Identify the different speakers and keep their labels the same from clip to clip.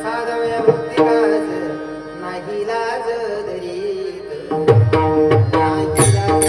Speaker 1: साधव्या भक्ती काज नाही लाज दरीत नाही लाज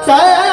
Speaker 1: साधावया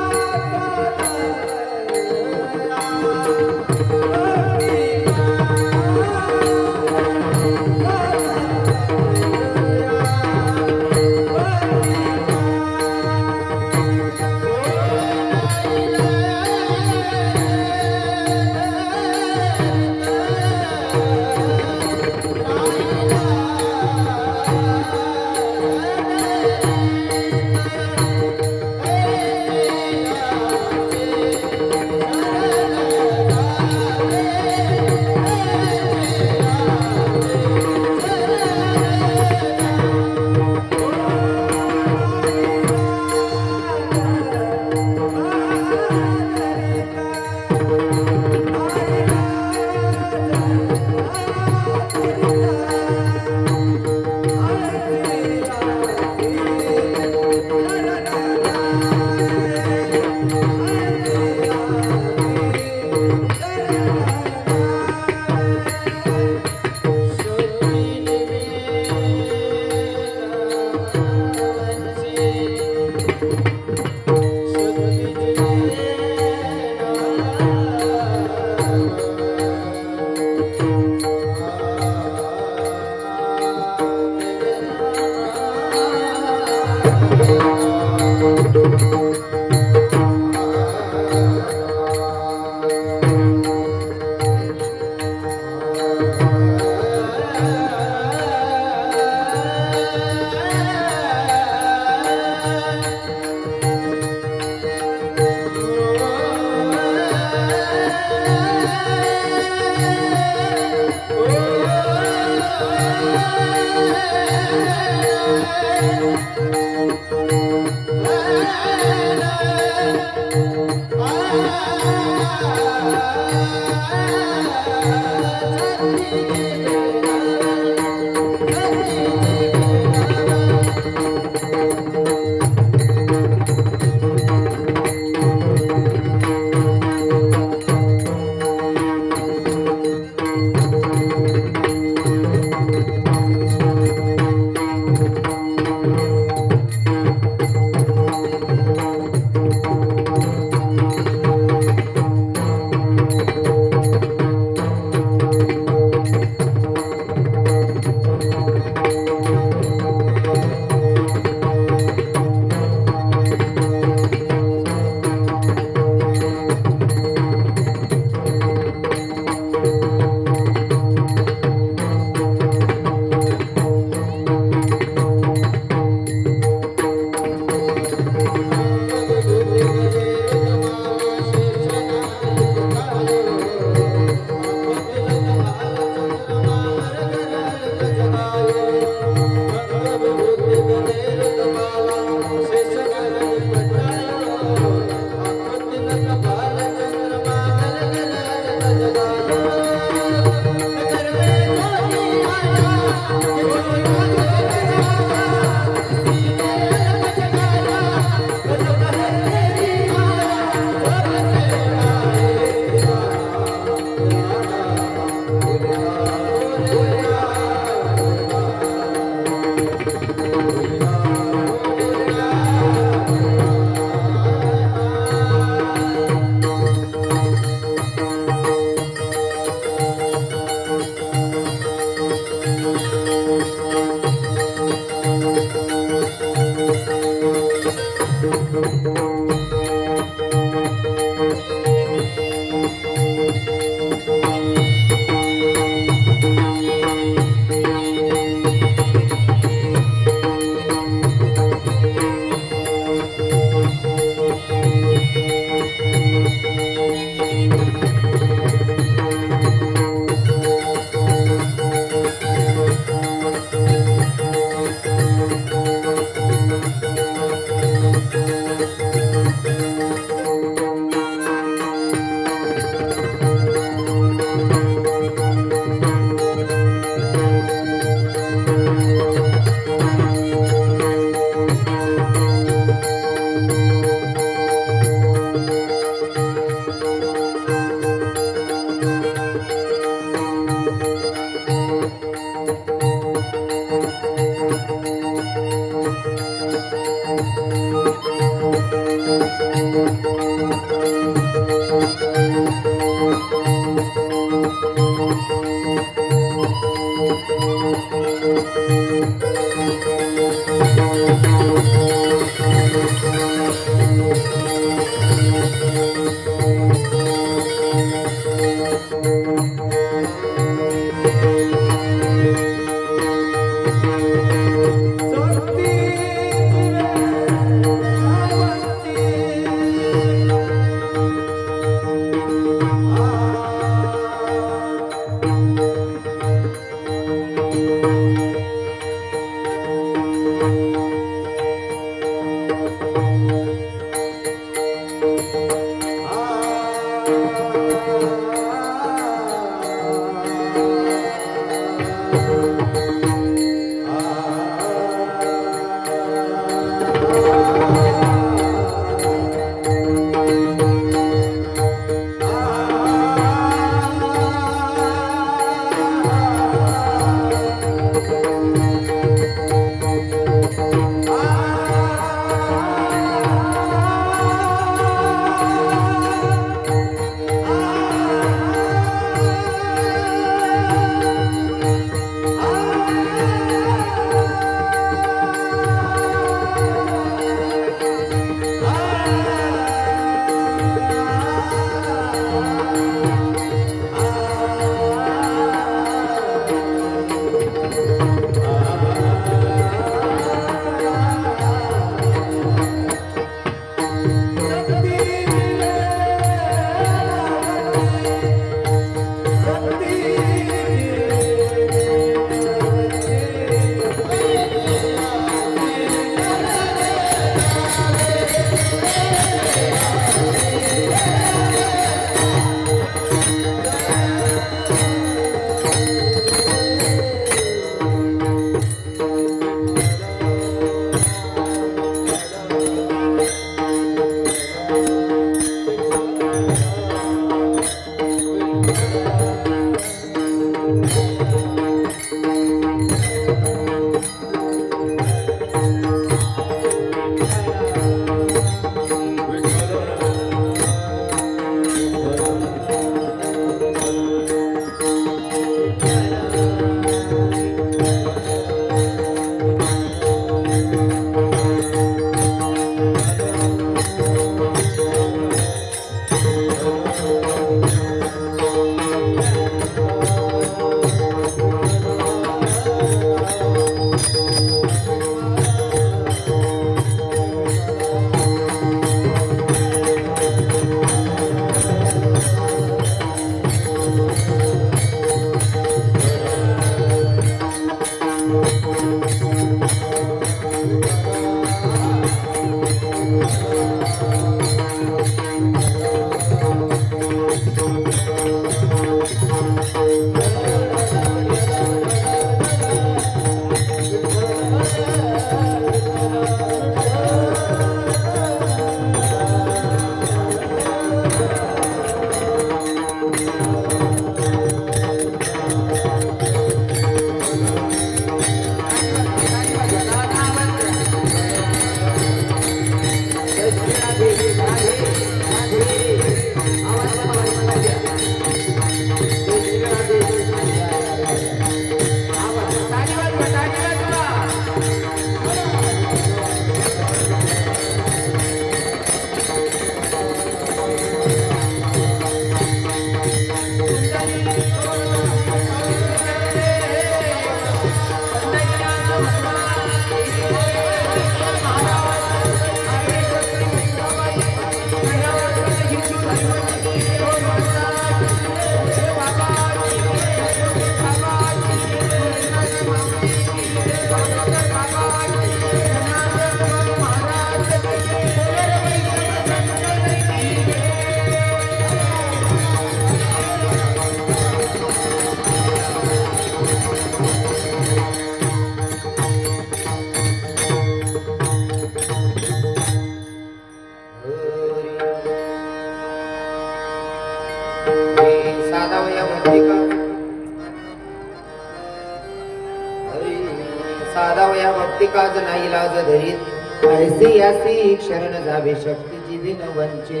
Speaker 2: भक्ती काज नाही लाज धरीत ऐसी यासी शरण जावे शक्ती जीविन वंचे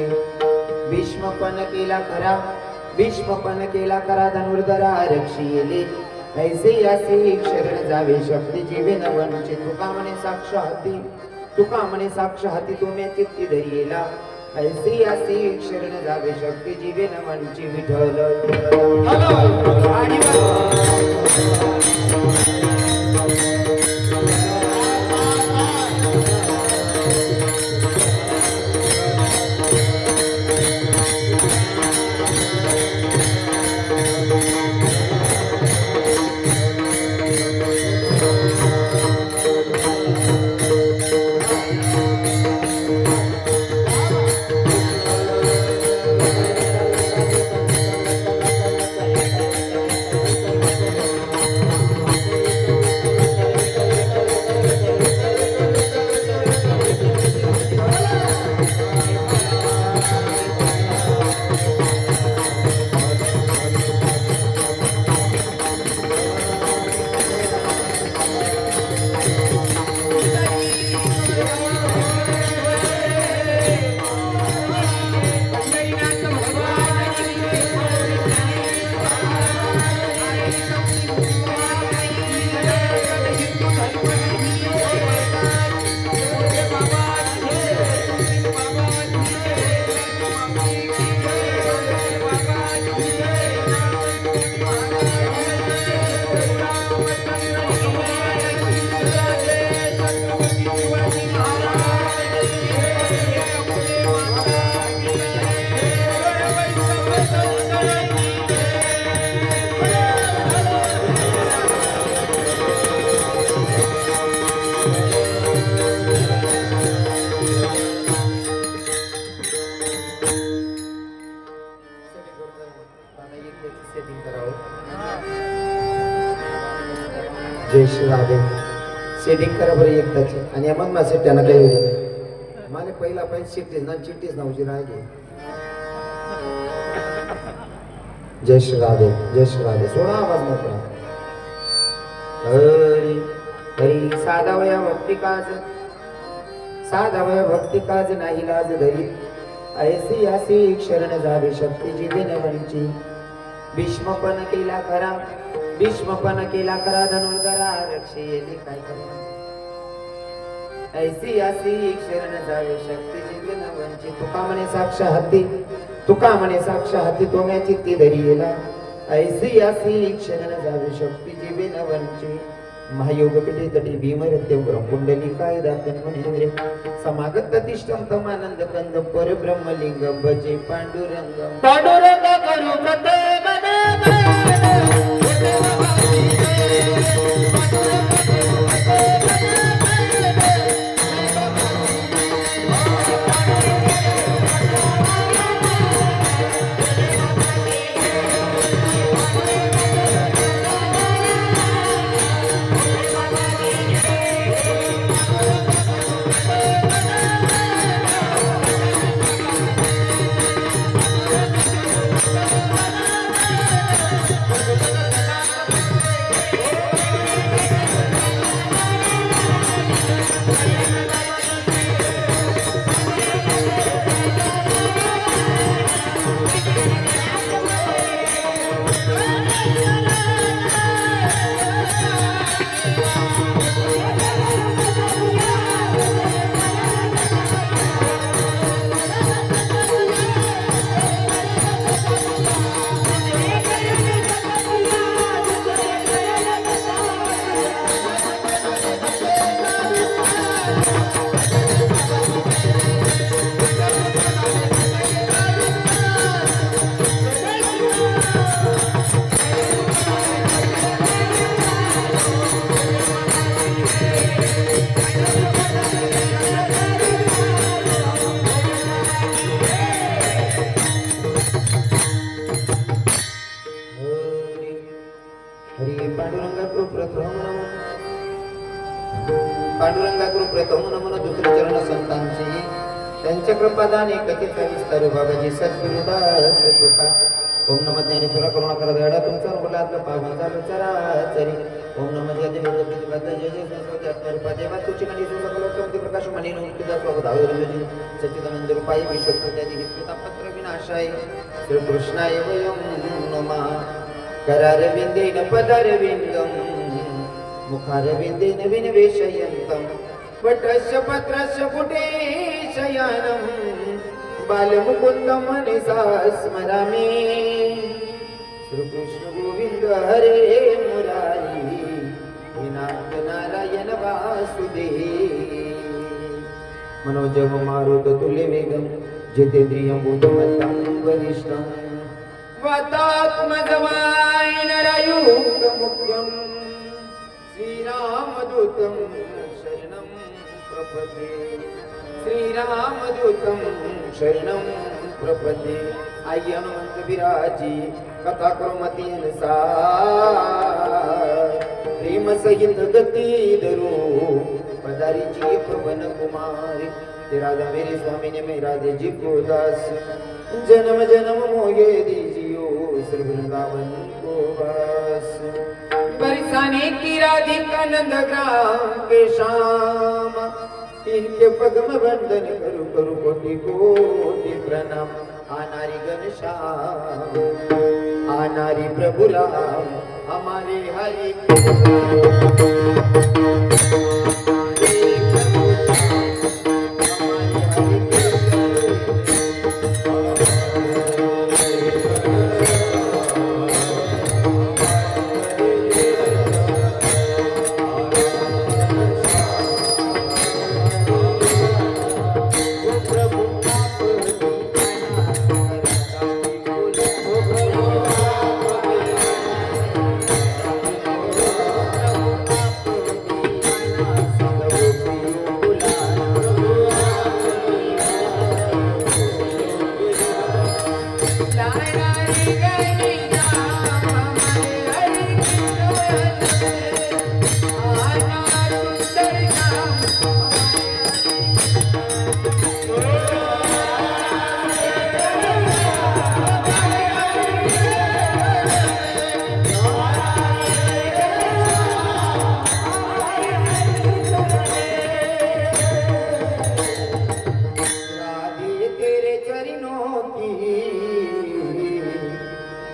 Speaker 2: भीष्मपण केला खरा भीष्मपण केला खरा धनुर्धरा रक्षिले ऐसे यासी शरण जावे शक्ती जीविन वंचे तुका म्हणे साक्ष हाती तुम्ही चित्ती धरियेला ऐसी यासी शरण जावे शक्ती जीविन वंचे विठ्ठल जय श्री राधे सेटिंग करा बरं एकदाची आणि मग माझे त्यांना काही होईल मला पहिला चिठ्ठीच ना चिठ्ठीच नव्हती राहिली जय श्री राधे सोडा आवाज मोकळा हरी हरी साधावया भक्ती काज नाही लाज धरी ऐसी यासी शरण जावे शक्ती जीविन वंची भीष्मपण केला खरा धनुर्धरा रक्षिले काय करा ऐसी यासी शरण जावे शक्ती जीविन वंची तुका म्हणे साक्ष हाती तुम्ही चित्ती धरियेला ऐसी यासी शरण जावे शक्ती जीविन वंची महायोग पिठे तटी भीमरत्य कुंडली काय दातन म्हणे समागत तिष्ठम तमानंद कंद परब्रह्मलिंग भजे पांडुरंग करू कथे पांडुरंगाकडून प्रथम नमन दुसरे चरण संतांची त्यांच्या कृपादाने कथित विस्तार बाबाजी सद्गुरुदास कृपा ओम नमः ज्ञानेश्वरा करुणाकर दयाळा तुमचा गुलाब पावन चालू चराचरी ओम नमः जय देव प्रतिपद जय जय सरस्वती आत्मरूपा देवा तुझी मनी सुसकलोत्तम प्रकाश मनी तुझा स्वागत आवडली सच्चिदानंद रूपाय विश्वत्यादी पत्र विनाशाय श्री कृष्णाय वयं नमः करारविंदेन पदारविंदम मुखारविंदेन विनिवेशयन्तं वटस्य पत्रस्य पुटे शयानं बालमुकुन्दं मनसा स्मरामि श्रीकृष्ण गोविंद हरे मुरारी विनायक नारायण वासुदेव मनोजव मारुत तुल्य वेगं जितेन्द्रियं बुद्धिमत्तं वरिष्ठं वातात्मजवाय नरयुक्तमुख्यं श्रीरामदूतं शरणं प्रपद्ये श्रीरामदूतं शरणं प्रपद्ये आई हनुमंत विराजी कथा करुमती अनुसार प्रेम सहित गती धरू पदारीची पवन कुमारी ते राधा मेरे स्वामी ने मेरा दे जी को दास जन्म जन्म मोहे दीजियो श्री वृंदावन को वास बरसाने की राधिका नंद ग्राम के श्याम इनके पद्म वंदन करू करू कोटि कोटि प्रणाम आनारी घनश्याम आनारी प्रभु राम हमारे हरि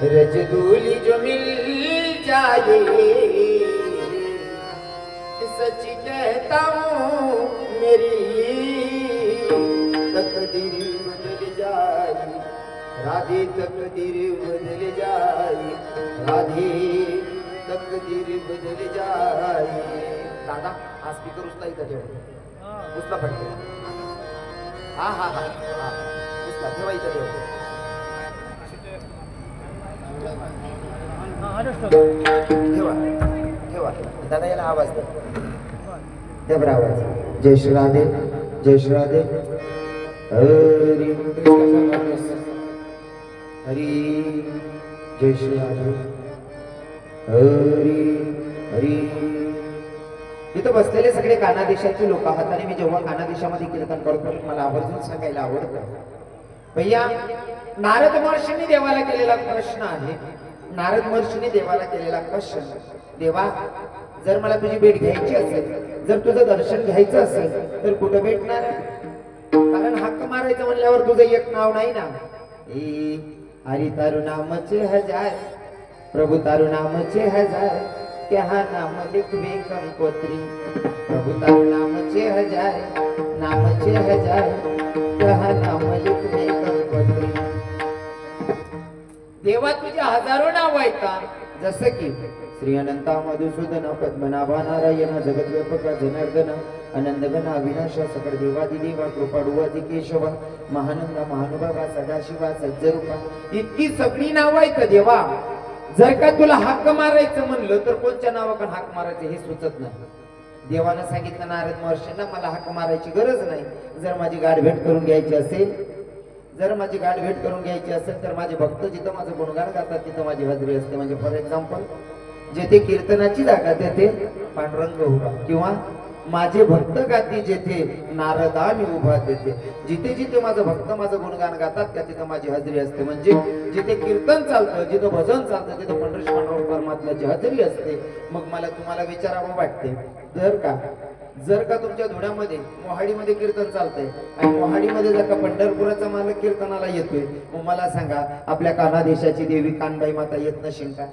Speaker 2: रजदूली जो मिल जाए सच कहता हूँ मेरी तकदीर बदल जाए राधे तकदीर बदल जाए राधे तकदीर बदल जाए दादा हा स्पीकर उचला इथं ठेव उचला पडते हा हा हा हा उचला ठेवा इथं ठेव ठेवा ठेवा दादा याला आवाज द्या बरं आवाज जय श्री राधे जय श्री राधे हरी हरी जय श्री राधे हरी हरी इथं बसलेले सगळे कानादेशाचे लोक आहात आणि मी जेव्हा कानादेशामध्ये कीर्तन करतो मला आवर्जून सांगायला आवडतं भैया नारद महर्षींनी देवाला केलेला प्रश्न आहे नारद महर्षीने देवाला केलेला प्रश्न देवा जर मला तुझी भेट घ्यायची असेल जर तुझं दर्शन घ्यायचं असेल तर कुठं भेटणार कारण हक्क मारायचं म्हणल्यावर तुझं एक नाव नाही ना हरी तारू नामचे हजार प्रभु तारू नामचे हजार क्या नाम लिखवे कंकोत्री प्रभु तारू नामचे हजार क्या नाम लिखवे कंकोत्री देवा तुझे हजारो नाव आहेत जसं की श्री अनंता मधुसूदन पद्मनाभा नारायण जगद्व्यापक जनार्दन आनंदघना विनाश सकळ देवादी देवा कृपाडुवादी केशव महानंद महानुभावा सदाशिवा सज्जरूपा इतकी सगळी नाव आहेत देवा जर का तुला हाक मारायचं म्हणलं तर कोणत्या नावाकडे हाक मारायचं हे सुचत नाही देवानं सांगितलं नारद महर्षींना मला हाक मारायची गरज नाही जर माझी गाठभेट करून घ्यायची असेल जर माझी गाठभेट करून घ्यायची असेल तर माझे भक्त जिथं माझं गुणगान गातात तिथं माझी हजेरी असते म्हणजे फॉर एक्झाम्पल जेथे कीर्तनाची जागा तेथे पांडुरंग उभा किंवा माझे भक्त गाती जेथे नारदा मी उभा तेथे. जिथे जिथे माझं भक्त माझं गुणगान गातात त्या तिथं माझी हजेरी असते. म्हणजे जिथे कीर्तन चालतं, जिथं भजन चालतं, तिथं पंढरीश पांडुरंग परमात्म्याची हजेरी असते. मग मला तुम्हाला विचारावं वाटते, जर का तुमच्या धुळ्यामध्ये मोहाडीमध्ये कीर्तन चालतंय आणि मोहाडीमध्ये जर का पंढरपुराचा मालक कीर्तनाला येतोय, मग मला सांगा आपल्या कान्हा देशाची देवी कानबाई माता येत नशील का?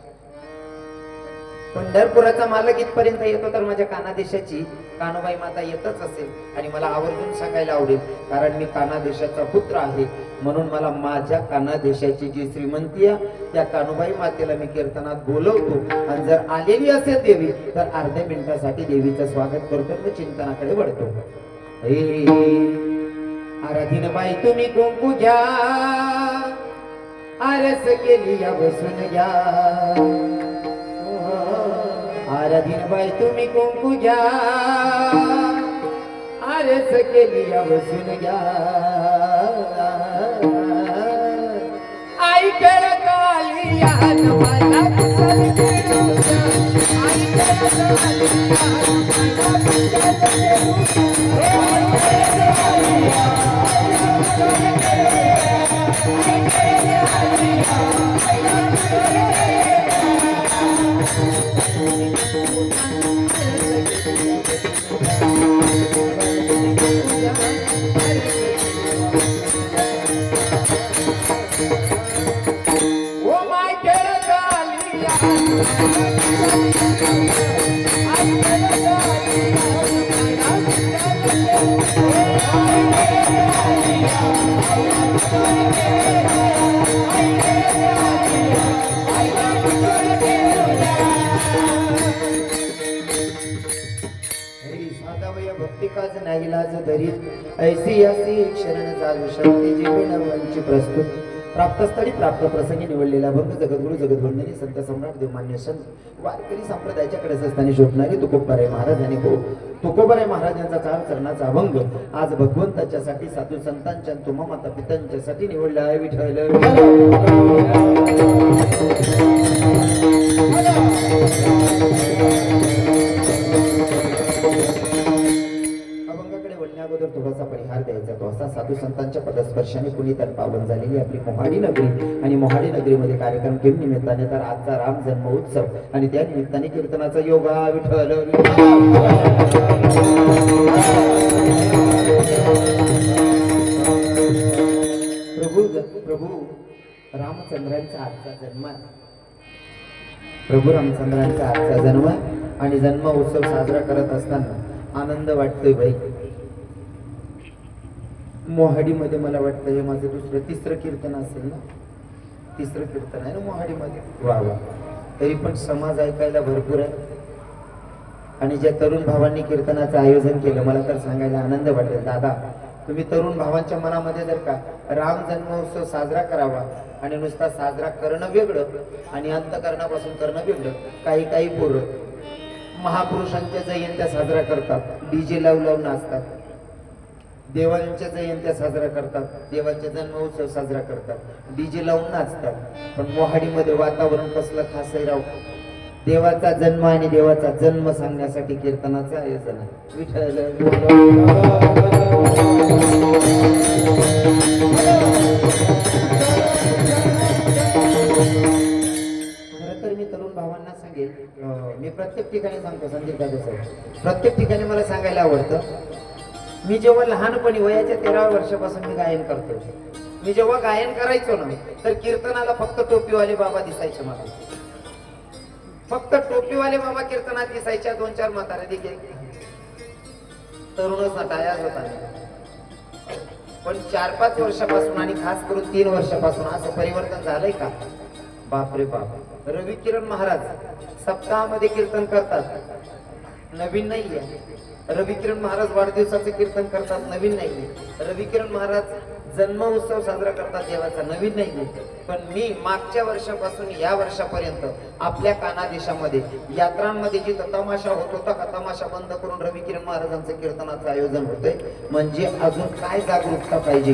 Speaker 2: पंढरपुराचा मालक इथपर्यंत येतो तर माझ्या कान्हा देशाची कान्हाबाई माता येतच असेल. आणि मला आवर्जून सांगायला आवडेल, कारण मी कान्हा देशाचा पुत्र आहे, म्हणून मला माझ्या कान्हा देशाची जी श्रीमंती आहे त्या कान्हाबाई मातेला मी कीर्तनात बोलवतो. आणि जर आलेली असेल देवी तर अर्ध्या मिनिटासाठी देवीचं स्वागत करतो व चिंतनाकडे वळतो. आराधीन बाई तुम्ही कुंकू घ्या, आरस केली या बसून घ्या. आराधीन बाई तुम्ही कुंकू घ्या, आरस केली या बसून घ्या. आई खेळ काली या मला कुशल खेळू द्या. आई खेळ काली या मला कुशल खेळू ऐसी असी शरण जाऊ शक्ती जीवनवंची प्रस्तुत. प्राप्तस्थळी प्राप्त प्रसंगी निवडलेला भंग जगद्गुरु जगद्वंदनी संत सम्राट देवमान्य संत वारकरी संप्रदायाच्या कडेस असताना शोधणारी तुकोबाराय महाराज आणि तुकोबाराय महाराजांचा चार चरणाचा अभंग आज भगवंताच्यासाठी साधू संतांच्या तुम्हा माता पितांच्यासाठी निवडला आहे. विठ्ठल अगोदर थोडासा परिहार द्यायचा तो असा. साधू संतांच्या पदस्पर्शाने पुनीत आणि पावन झालेली आपली मोहाडी नगरी आणि मोहाडी नगरीमध्ये कार्यक्रम केम निमित्ताने तर आजचा राम जन्म उत्सव आणि त्या निमित्ताने कीर्तनाचा योगा. विठ्ठल प्रभू रामचंद्रांचा आजचा जन्म, प्रभू रामचंद्रांचा आजचा जन्म आणि जन्म उत्सव साजरा करत असताना आनंद वाटतोय बाई. मोहाडीमध्ये मला वाटतं हे माझं तिसरं कीर्तन असेल ना, तिसरं कीर्तन आहे ना मोहाडीमध्ये. वा वा. तरी पण समाज ऐकायला भरपूर आहे. आणि ज्या तरुण भावांनी कीर्तनाचं आयोजन केलं मला तर सांगायला आनंद वाटेल. दादा तुम्ही तरुण भावांच्या मनामध्ये जर का राम जन्मोत्सव साजरा करावा आणि नुसता साजरा करणं वेगळं आणि अंतकरणापासून करणं वेगळं. काही पोरं महापुरुषांच्या जयंत्या साजरा करतात, डीजे लावून नाचतात, देवांच्या जयंत्या साजरा करतात, देवांचा जन्मोत्सव साजरा करतात, डीजे लावून नाचतात. पण मोहाडीमध्ये वातावरण कसलं खास आहे राव. देवाचा जन्म आणि देवाचा जन्म सांगण्यासाठी कीर्तनाचं आयोजन आहे. विठ्ठल खरं तर मी तरुण भावांना सांगेल, मी प्रत्येक ठिकाणी सांगतो संदीप दादा साहेब, प्रत्येक ठिकाणी मला सांगायला आवडतं. मी जेव्हा लहानपणी वयाच्या 13व्या वर्षापासून मी गायन करतो. मी जेव्हा गायन करायचो ना तर कीर्तनाला फक्त टोपीवाले बाबा दिसायचे मला. फक्त टोपीवाले बाबा कीर्तनात दिसायच्या. 2-4 म्हातारे देखील तरुणच नटायाच होता. पण 4-5 वर्षापासून आणि खास करून 3 वर्षापासून असं परिवर्तन झालंय का? बापरे बाप. रवी किरण महाराज सप्ताहामध्ये कीर्तन करतात, नवीन नाहीये. रवी किरण महाराज वाढदिवसाचे कीर्तन करतात, नवीन नाहीये. रवी किरण महाराज जन्म उत्सव साजरा करतात देवाचा, नवीन नाहीये. पण मी मागच्या वर्षापासून या वर्षापर्यंत आपल्या कान्हा देशामध्ये यात्रांमध्ये जिथं तमाशा होत होता का तमाशा बंद करून रवी किरण महाराजांचं कीर्तनाचं आयोजन होतंय. म्हणजे अजून काय जागरूकता पाहिजे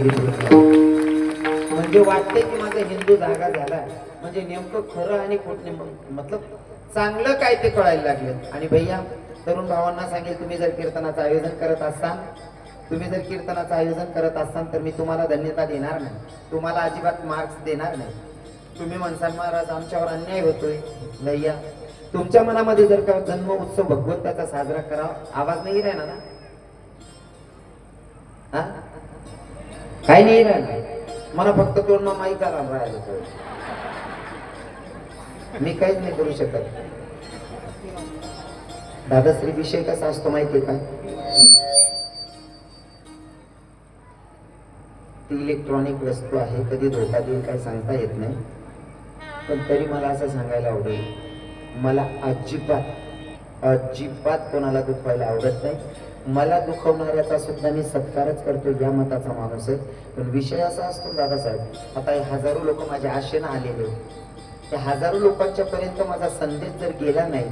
Speaker 2: म्हणजे वाटते की माझा हिंदू जागा झाला. म्हणजे नेमकं खरं आणि खोट मतलब चांगलं काय ते कळायला लागलं. आणि भैया तरुण भावांना सांगेल, तुम्ही जर कीर्तनाचं आयोजन करत असाल, तुम्ही जर कीर्तनाचं आयोजन करत असाल तर मी तुम्हाला धन्यता देणार नाही, तुम्हाला अजिबात मार्क्स देणार नाही. तुम्ही म्हणसाल महाराज आमच्यावर अन्याय होतोय, भैया तुमच्या मनामध्ये जर का जन्म उत्सव भगवंताचा साजरा करावा, आवाज नाही राहिला ना, हा काय नाही राहिला, मला फक्त तोंड माहीत राहिलं, मी काहीच नाही करू शकत. दादाश्री विषय कसा असतो माहितीये का, ती इलेक्ट्रॉनिक वस्तू आहे, कधी धोका देईल काय सांगता येत नाही. पण तरी मला असं सांगायला आवडेल, मला अजिबात कोणाला दुखवायला आवडत नाही. मला दुखवणाऱ्याचा सुद्धा मी सत्कारच करतो, या मताचा माणूस आहे. पण विषय असा असतो दादासाहेब, आता हे हजारो लोक माझ्या आशेनं आलेले, त्या हजारो लोकांच्या पर्यंत माझा संदेश जर गेला नाही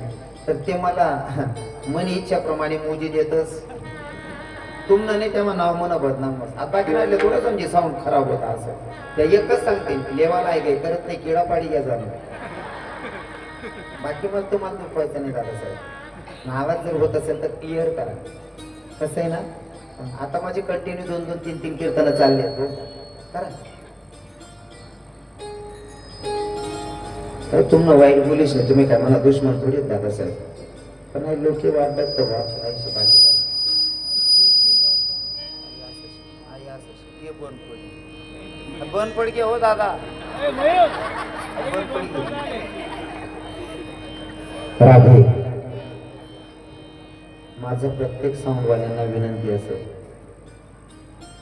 Speaker 2: तर ते मला मन इच्छाप्रमाणे मोजी देतच. तुमनं नाही तेव्हा नाव म्हणा बदनाम बस. आता बाकी राहिले थोडं समजे साऊंड खराब होता असं, त्या एकच सांगते लेवाला आहे काही करत नाही, किडापाडी घ्या झालं. बाकी मग तुम्हाला दुखवायचं नाही दादासाहेब. नावात जर होत असेल तर क्लिअर करा. कसं आहे ना, आता माझे कंटिन्यू 2-2, 3-3 कीर्तन चालले तो करा. तुम्हाला वाईट बोलीश नाही, तुम्ही काय मला दुश्मन थोडी दादासाहेब. पण लोक वाटतात तर बाकी बन पड गे हो दादा, राधे. माझं प्रत्येक साऊंडवाल्यांना विनंती असेल,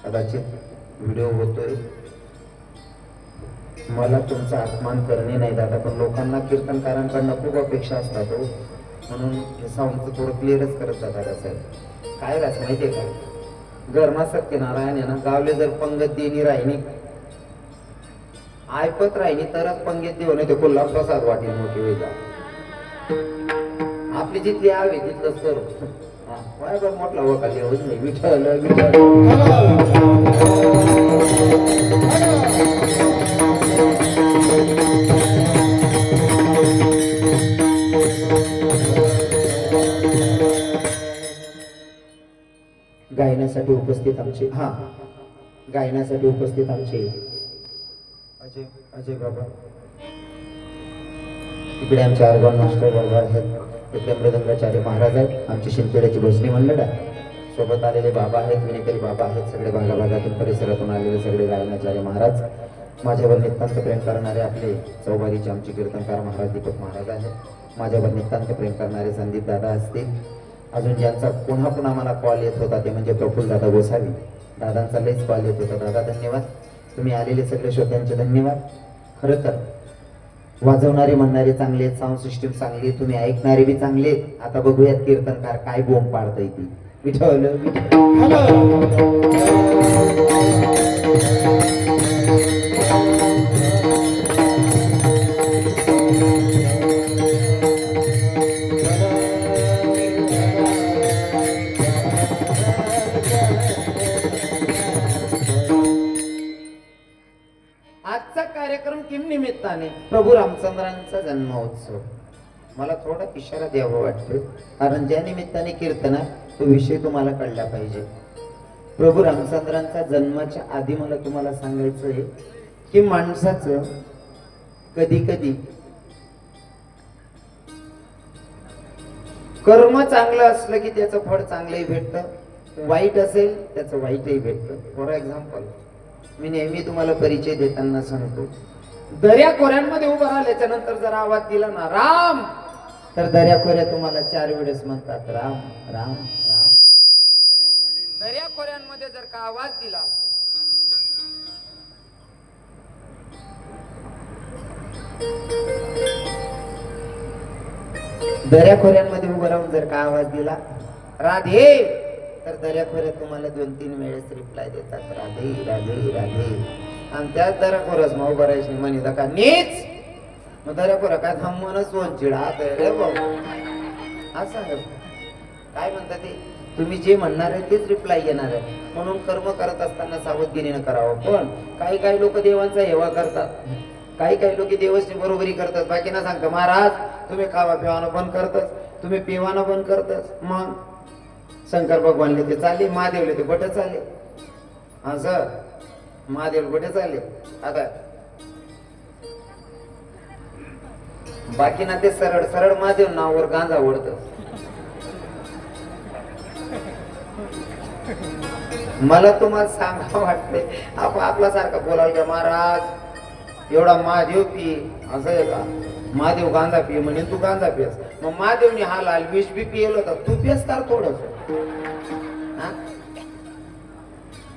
Speaker 2: कदाचित व्हिडिओ होतोय, मला तुमचा अपमान करणे नाही दादा, पण लोकांना कीर्तनकारांकडनं खूप अपेक्षा असतात हो, म्हणून हे साऊंडचं थोडं क्लिअरच करत जा दादासाहेब. काय राहत माहितीये का, गरमा सत्यनारायण आहे ना, गावले जर पंगत देणी राहिनी ऐपत राहिली तरच पंगत देऊ, नाही ते कोल्हा प्रसाद वाटेल मोठी वेळा. आपली जिथली हवी तिथलंच करू. बरोबर मोठला वकाल येऊच नाही. विठ्ठल विठ्ठल गायनासाठी उपस्थित आमचे गायनासाठी उपस्थित आमचे अजय बाबा, इकडे आमचे आर्गन मास्टर बाबा आहेत, इकडे मृदंगाचार्य महाराज आहेत, आमची शिंदखेड्याची भजनी मंडळ आहे, सोबत आलेले बाबा आहेत, विनेकरी बाबा आहेत, सगळे भागाभागातून परिसरातून आलेले सगळे गायनाचार्य महाराज, माझ्यावर नितांत प्रेम करणारे आपले चौबारीचे आमचे कीर्तनकार महाराज दीपक महाराज आहेत, माझ्यावर नितांत प्रेम करणारे संदीप दादा असतील, अजून ज्यांचा पुन्हा पुन्हा मला कॉल येत होता ते म्हणजे प्रफुल्ल दादा गोसावी, दादांचा लईच कॉल येत होता. दादा धन्यवाद, तुम्ही आलेले सगळे श्रोत्यांचे धन्यवाद. खरं तर वाजवणारे म्हणणारे चांगले, साऊंड सिस्टीम चांगली, तुम्ही ऐकणारे बी चांगले. आता बघूयात कीर्तनकार काय बोंब पाडताय ती. विठ्ठल आजचा कार्यक्रम किम निमित्ताने प्रभू रामचंद्रांचा जन्मोत्सव. मला थोडा इशारा द्यावा वाटतो, कारण ज्या निमित्ताने कीर्तन तो विषय तुम्हाला कळला पाहिजे. प्रभू रामचंद्रांचा जन्माच्या आधी मला तुम्हाला सांगायचं आहे की माणसाचं कधी कधी कर्म चांगलं असलं की त्याचं फळ चांगलंही भेटतं, वाईट असेल त्याचं वाईटही भेटतं. फॉर एक्झाम्पल, मी नेहमी तुम्हाला परिचय देताना सांगतो, दर्या खोऱ्यांमध्ये उभं राहिल्याच्या नंतर जर आवाज दिला ना राम, तर दर्या खोऱ्या तुम्हाला 4 वेळेस म्हणतात राम राम राम. दर्या खोऱ्यांमध्ये जर का आवाज दिला दर्या खोऱ्यांमध्ये उभं राहून जर का आवाज दिला राधे, तर दर्या खोऱ्यात तुम्हाला 2-3 वेळेस रिप्लाय देतात राधे राधे राधे. आणि त्याच दर्या खोऱ्यास मग उभं राहायची म्हणे का नीच, मग दर्या खोऱ्या काय थांबवणच चिडा रे बाबा असं काय म्हणतात ते, तुम्ही जे म्हणणार आहे तेच रिप्लाय येणार आहे. म्हणून कर्म करत असताना सावधगिरीनं करावं. पण काही लोक देवांचा हेवा करतात, काही लोक देवाची बरोबरी करतात, बाकी ना सांगतात महाराज तुम्ही खावा पिवानं बंद करतात, तुम्ही पिवाना बंद करताच मग शंकर भगवानले ते चालले महादेवले ते कुठे चालले असं महादेव कुठे चालले आता बाकी ना ते सरळ सरळ महादेव नावावर गांजा ओढत मला तुम्हाला सांगा वाटतंय आपला सारखा बोलाल का महाराज एवढा महादेव पी असं आहे का महादेव गांजा पिये म्हणे तू गांजा पियस मग महादेवने हा लाल विष बी पियलं होता तू पियस तर थोडस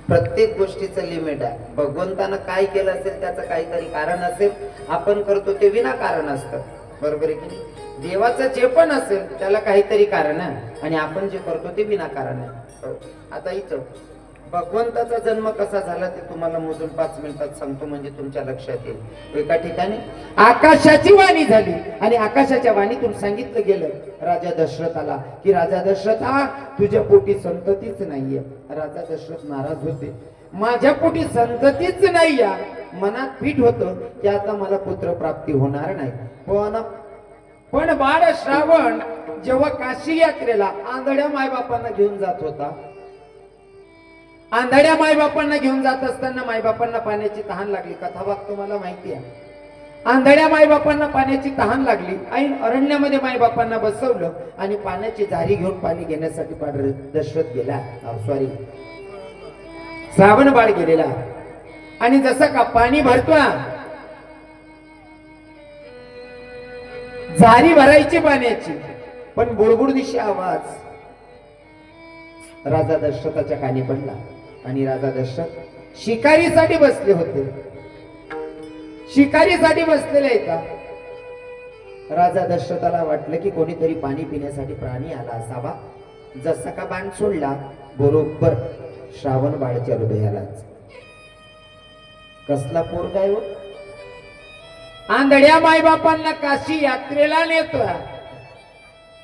Speaker 2: प्रत्येक गोष्टीचं लिमिट आहे भगवंतानं काय केलं असेल त्याचं काहीतरी कारण असेल आपण करतो ते विनाकारण असतं बरोबर आहे की नाही देवाचं जे पण असेल त्याला काहीतरी कारण आहे आणि आपण जे करतो ते विनाकारण आहे आता इथं भगवंताचा जन्म कसा झाला ते तुम्हाला मोजून 5 मिनिटात सांगतो म्हणजे तुमच्या लक्षात येईल एका ठिकाणी आकाशाची वाणी झाली आणि आकाशाच्या वाणीतून सांगितलं गेलं राजा दशरथाला की राजा दशरथा तुझ्या पोटी संततीच नाहीये राजा दशरथ नाराज होते माझ्या पोटी संततीच नाही या मनात पीठ होतं की आता मला पुत्र प्राप्ती होणार नाही पण बाळ श्रावण जेव्हा काशी यात्रेला आंधळ्या मायबापांना घेऊन जात होता आंधळ्या मायबापांना घेऊन जात असताना मायबापांना पाण्याची तहान लागली कथाभाग तुम्हाला माहिती आहे आंधळ्या मायबापांना पाण्याची तहान लागली ऐन अरण्यामध्ये मायबापांना बसवलं आणि पाण्याची झारी घेऊन पाणी घेण्यासाठी दशरथ गेला सॉरी श्रावण बाळ गेलेला आणि जसं का पाणी भरतो झारी भरायची पाण्याची पण बुडबुड दिशी आवाज राजा दशरथाच्या कानी पडला आणि राजा दशरथ शिकारीसाठी बसले होते शिकारीसाठी बसलेले आहेत राजा दशरथाला वाटलं की कोणीतरी पाणी पिण्यासाठी प्राणी आला असावा जसा का बाण सोडला बरोबर श्रावण बाळच्या हृदयालाच कसला पोरगा आहे आंधळ्या मायबापांना काशी यात्रेला नेतोय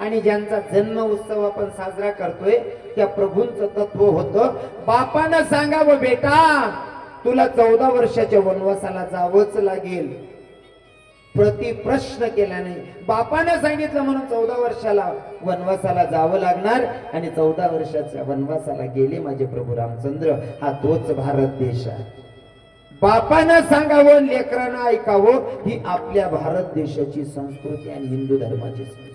Speaker 2: आणि ज्यांचा जन्म उत्सव आपण साजरा करतोय त्या प्रभूंचं तत्व होतं बापानं सांगावं बेटा तुला 14 वर्षाच्या वनवासाला जावंच लागेल प्रति प्रश्न केला नाही बापानं सांगितलं म्हणून 14 वर्षाला वनवासाला जावं लागणार आणि 14 वर्षाच्या वनवासाला गेले माझे प्रभू रामचंद्र हा तोच भारत देश आहे बापानं सांगावं लेकरांना ऐकावं ही आपल्या भारत देशाची संस्कृती आणि हिंदू धर्माची संस्कृती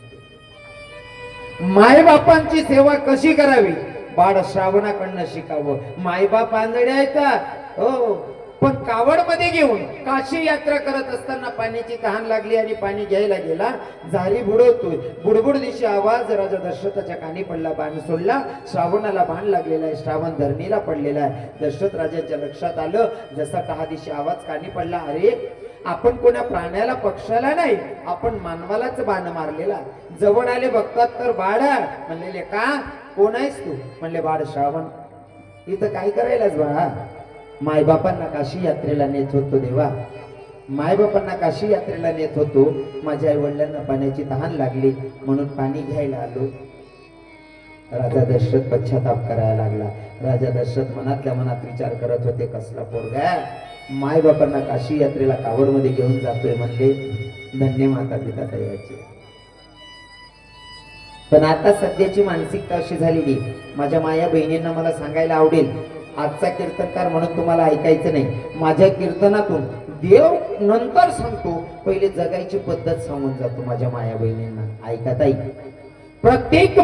Speaker 2: मायबापांची सेवा कशी करावी बाळ श्रावणाकडनं शिकावं मायबाप आंधळे आहेत हो पण कावड मध्ये घेऊन काशी यात्रा करत असताना पाण्याची तहान लागली आणि पाणी घ्यायला गेला झारी बुडवतोय बुडबुड दिशी आवाज राजा दशरथाच्या कानी पडला बाण सोडला श्रावणाला बाण लागलेला आहे श्रावण धरणीला पडलेला आहे दशरथ राजाच्या लक्षात आलं जसा 10 दिशी आवाज कानी पडला अरे आपण कोणा प्राण्याला पक्षाला नाही आपण मानवालाच बाण मारलेला जवळ आले बघतात तर बाळ म्हणलेले का कोण आहेस तू म्हणले बाळ श्रावण इथं काय करायलाच बाळा मायबापांना काशी यात्रेला नेत होतो देवा मायबापांना काशी यात्रेला नेत होतो माझ्या आई वडिलांना पाण्याची तहान लागली म्हणून पाणी घ्यायला आलो राजा दशरथ पश्चाताप करायला लागला राजा दशरथ मनातल्या मनात विचार करत होते कसला पोरगा मायबापांना काशी यात्रेला कावड मध्ये घेऊन जातोय म्हणले धन्य माता पिता दयाचे पण आता सध्याची मानसिकता अशी झालेली माझ्या माया बहिणींना मला सांगायला आवडेल आजचा कीर्तनकार म्हणून तुम्हाला ऐकायचं नाही माझ्या कीर्तनातून देव नंतर सांगतो पहिले जगायची पद्धत सांगून जातो माझ्या माया बहिणींना ऐकत ऐक प्रत्येक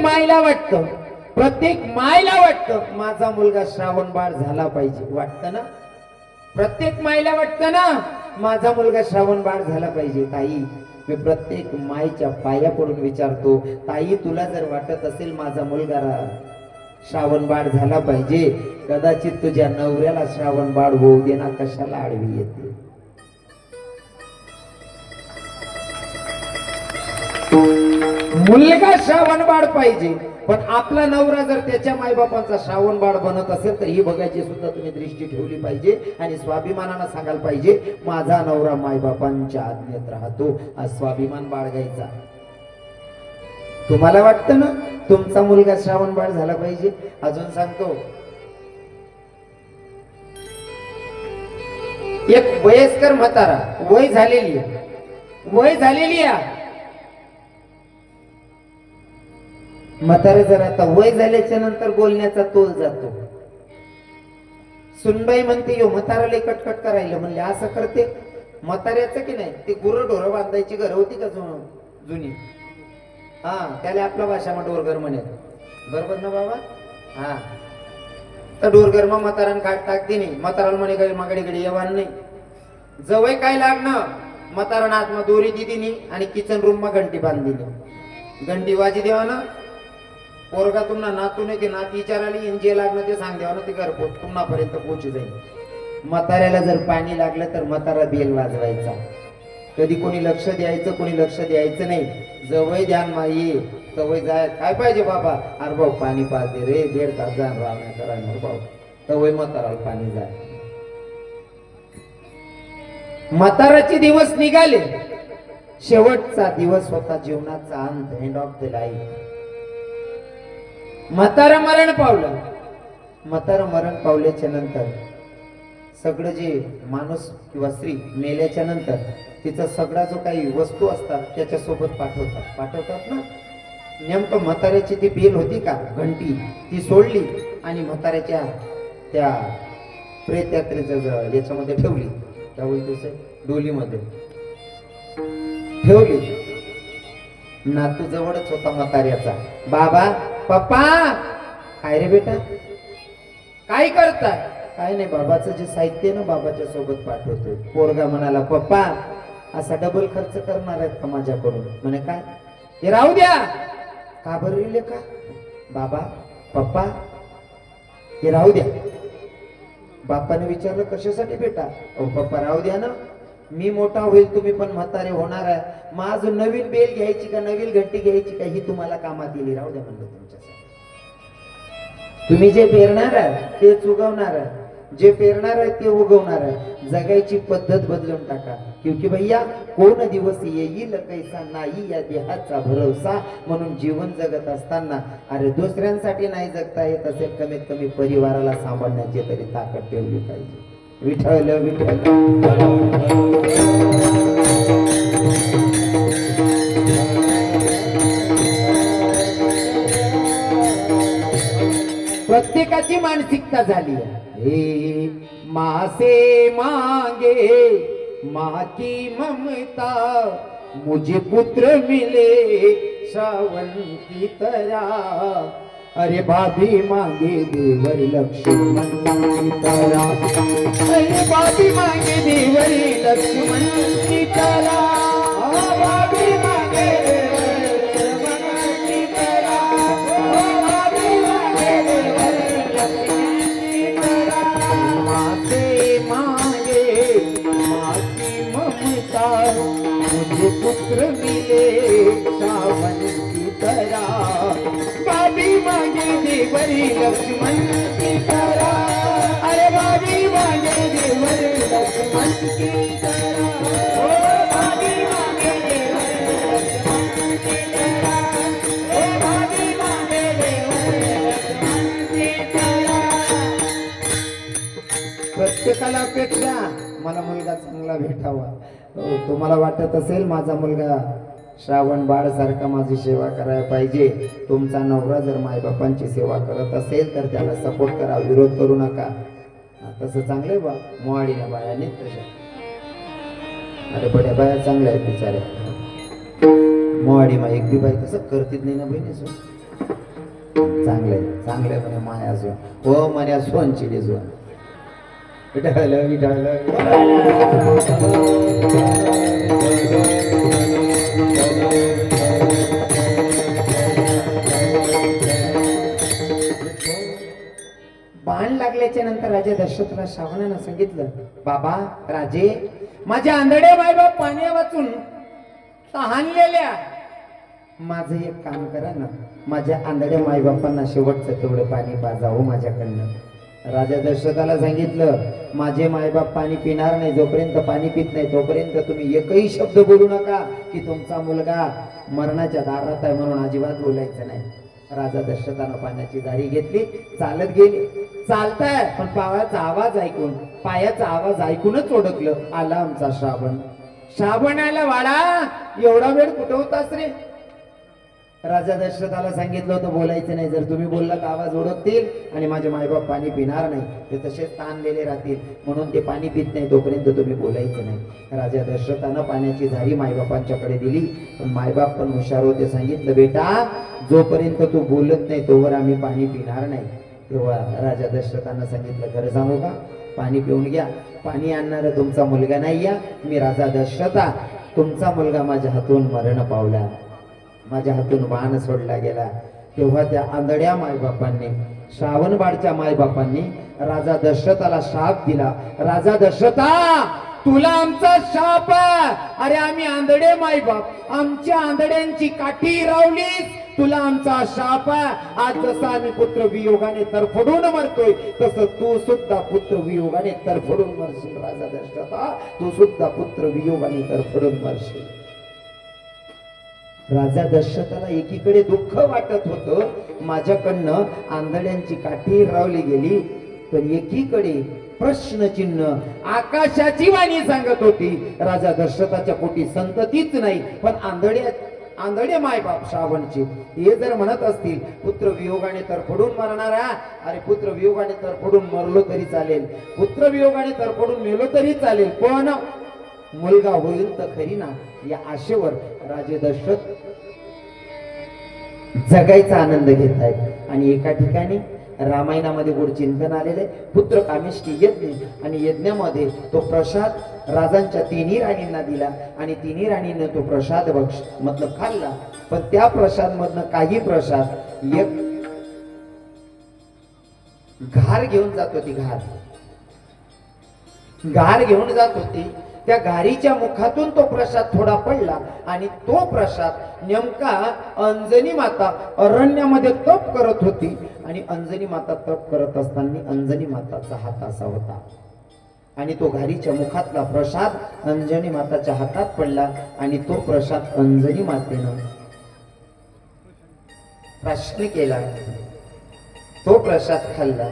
Speaker 2: मायला वाटतं माझा मुलगा श्रावण बाळ झाला पाहिजे वाटतं ना प्रत्येक मायला वाटतं ना माझा मुलगा श्रावण बाळ झाला पाहिजे ताई मी प्रत्येक मायच्या पाया पडून विचारतो ताई तुला जर वाटत असेल माझा मुलगा श्रावण बाळ झाला पाहिजे कदाचित तुझ्या नवऱ्याला श्रावण बाळ होऊ दे ना कशाला आडवी येते मुलगा श्रावण बाळ पाहिजे पण आपला नवरा जर त्याच्या मायबापांचा श्रावण बाळ बनत असेल तर ही बघायची सुद्धा तुम्ही दृष्टी ठेवली पाहिजे आणि स्वाभिमानानं सांगायला पाहिजे माझा नवरा मायबापांच्या आज्ञेत राहतो आज स्वाभिमान बाळगायचा तुम्हाला वाटतं ना तुमचा मुलगा श्रावण बाळ झाला पाहिजे अजून सांगतो एक वयस्कर म्हातारा वय झालेली आहे म्हातारे जर आता वय झाल्याच्या नंतर बोलण्याचा तोल जातो. सुनबाई म्हणते यो म्हाताराला कटकट करायला म्हणले असं करते. म्हाताऱ्याचं की नाही ते गुरंढोरं बांधायची घर होती का जुनी, हा त्याला आपल्या भाषामध्ये डोरगर म्हणे, बरोबर ना बाबा. हा तर डोरगर मग म्हातारान काट टाकते नाही. म्हाताराला म्हणे काही मागडीकडे येवान नाही. जवळ काय लागणं म्हातारानं आत्मा दोरी दिली नाही आणि किचन रूम मा घंटी बांधली. घंटी वाजी देवा ना पोरगा तुम्हाला नातू नाही ते नाती विचाराली जे लागणं ते सांग द्यावा ना ते घर तुम्हापर्यंत पोहोची जाईल. म्हाताऱ्याला जर पाणी लागलं तर म्हातारा बेल वाजवायचा. कधी कोणी लक्ष द्यायचं कोणी लक्ष द्यायचं नाही. जवळ ध्यान माई सवय जाय काय पाहिजे बाबा. अरे भाऊ पाणी पाहते रे 1.5 तास जाण राहण्या करायला भाऊ तवय म्हाताराला पाणी जाय. म्हाताराचे दिवस निघाले. शेवटचा दिवस होता जीवनाचा अंत, एंड ऑफ द लाईफ. म्हातारा मरण पावलं. म्हातारा मरण पावल्याच्या नंतर सगळं जे माणूस किंवा स्त्री मेल्याच्या नंतर तिचा सगळा जो काही वस्तू असतात त्याच्यासोबत पाठवतात ना. नेमकं म्हाताऱ्याची ती बेल होती का घंटी ती सोडली आणि म्हाताऱ्याच्या त्या प्रेत यात्रेच्या याच्यामध्ये ठेवली. काय बोलतो डोलीमध्ये ठेवली. नातू जवळच होता म्हाताऱ्याचा. बाबा पप्पा काय रे बेटा काय करताय. काय नाही बाबाचं जे साहित्य ना बाबाच्या सोबत पाठवतोय. पोरगा म्हणाला पप्पा असा डबल खर्च करणार आहेत का माझ्याकडून. म्हणे काय हे राहू द्या. का बरं का बाबा पप्पा हे राहू द्या. बापाने विचारलं कशासाठी बेटा. ओ पप्पा राहू द्या ना मी मोठा होईल तुम्ही पण म्हातारे होणार आहे. माझ नवीन बेल घ्यायची का नवीन घंटी घ्यायची का ही तुम्हाला कामात येईल. राहू द्या म्हणलं तुमच्यासाठी. तुम्ही जे पेरणार आहे तेच उगवणार आहे. जे पेरणार आहे ते उगवणार आहे. जगायची पद्धत बदलून टाका. क्योंकि भैया कोण दिवस येईल कैसा नाही या देहाचा भरोसा. म्हणून जीवन जगत असताना अरे दुसऱ्यांसाठी नाही जगता येत असेल कमीत कमी परिवाराला सांभाळण्याची तरी ताकद ठेवली पाहिजे. विठ्ठल विठ्ठल. प्रत्येकाची मानसिकता झाली हे मासे मांगे माँ की ममता मुझे पुत्र मिले श्रावण की तरह. अरे भाभी मांगे देवर लक्ष्मण की तरह. अरे भाभी मांगे देवर लक्ष्मण की तरह. भाभी मांगे मुझे पुत्र मिले श्रावण की तरह. भाभी मांगे देवरी लक्ष्मण की तरह. अरे भाभी मांगे देवरी लक्ष्मण की तरह. ओ भाभी मांगे देवरी लक्ष्मण की तरह. ओ भाभी मांगे देवरी लक्ष्मण की तरह. प्रत्येकाला अपेक्षा मला मुलगा चांगला भेटावा. तुम्हाला वाटत असेल माझा मुलगा श्रावण बाळ सारखा माझी सेवा करायला पाहिजे. तुमचा नवरा जर मायबापांची सेवा करत असेल तर त्याला सपोर्ट करा, विरोध करू नका. तसं चांगलंय बा मोहाडीला बाया नाही तशा. अरे बड्या बाया चांगल्या आहेत बिचाऱ्या. मोहाडी मा एक बी बाई तसं करतीच नाही ना बहिणी. चांगलंय चांगलंय म्हणे माया सोन. हो म्हण्या सोन चिडी सोन. विठाल विठाल. बाण लागल्याच्या नंतर राजा दशरथला श्रावणानं सांगितलं बाबा राजे माझ्या आंधळे मायबाप पाणी वाचून तहानलेल्या. माझं एक काम करा ना माझ्या आंधळ्या मायबापांना शेवटचं तेवढं पाणी पाजावं माझ्याकडनं. राजा दशरथाला सांगितलं माझे मायबाप पाणी पिणार नाही. जोपर्यंत पाणी पित नाही तोपर्यंत तुम्ही एकही शब्द बोलू नका की तुमचा मुलगा मरणाच्या दारात आहे म्हणून अजिबात बोलायचं नाही. राजा दशरथानं पाण्याची जारी घेतली चालत गेली. चालताय पण पायाचा आवाज ऐकूनच ओळखलं आला आमचा श्रावण. श्रावण आला वाडा. एवढा वेळ कुठं होतास रे. राजा दशरथाला सांगितलं होतं बोलायचं नाही, जर तुम्ही बोलला तर आवाज ओळखतील आणि माझे मायबाप पाणी पिणार नाही, ते तसेच ताणलेले राहतील, म्हणून ते पाणी पित नाही तोपर्यंत तुम्ही बोलायचं नाही. राजा दशरथानं पाण्याची झारी मायबापांच्याकडे दिली, पण मायबाप पण हुशार होते. सांगितलं बेटा जोपर्यंत तू बोलत नाही तोवर आम्ही पाणी पिणार नाही. तेव्हा राजा दशरथानं सांगितलं खरं सांगू का, पाणी पिऊन घ्या, पाणी आणणार तुमचा मुलगा नाही, या मी राजा दशरथा, तुमचा मुलगा माझ्या हातून मरण पावला, माझ्या हातून बाण सोडला गेला. तेव्हा त्या आंधळ्या मायबापांनी, श्रावणबाळच्या मायबापांनी राजा दशरथाला शाप दिला. राजा दशरथा तुला आमचा शाप आहे. अरे आम्ही आंधळे मायबाप, आमच्या आंधळ्यांची काठी रावलीस, तुला आमचा शाप आहे. आज जसा आम्ही पुत्र वियोगाने तरफडून मरतोय तसं तू सुद्धा पुत्र वियोगाने तरफडून मरशील. राजा दशरथा तू सुद्धा पुत्र वियोगाने तरफडून मरशील. राजा दशरथाला एकीकडे दुःख वाटत होतं, माझ्याकडनं आंधळ्यांची काठी रावली गेली, पण एकीकडे प्रश्नचिन्ह आकाशाची वाणी सांगत होती, राजा दशरथाच्या पोटी संततीच नाही पण आंधळे मायबाप श्रावणचे हे जर म्हणत असतील पुत्र वियोगाने तरफडून मरणारा, अरे पुत्र वियोगाने तरफडून मरलो तरी चालेल, पुत्र वियोगाने तरफडून मेलो तरी चालेल, पण मुलगा होईल तर खरी ना, या आशेवर राजे दशरथ जगायचा आनंद घेत आहेत. आणि एका ठिकाणी रामायणामध्ये गोड चिंतन आलेले पुत्र कामिष्ठी यज्ञ, आणि यज्ञामध्ये तो प्रसाद राजांच्या तिन्ही राणींना दिला आणि तिन्ही राणींना तो प्रसाद मतलब खाल्ला. पण त्या प्रसाद मधनं काही प्रसाद एक घार घेऊन जात होती, घार घेऊन जात होती. त्या घारीच्या मुखातून तो प्रसाद थोडा पडला आणि तो प्रसाद नेमका अंजनी माता अरण्यामध्ये तप करत होती. आणि अंजनी माता तप करत असताना अंजनी माताचा हात असा होता आणि तो घारीच्या मुखातला प्रसाद अंजनी माताच्या हातात पडला आणि तो प्रसाद अंजनी मातेनं प्रश्न केला, तो प्रसाद खाल्ला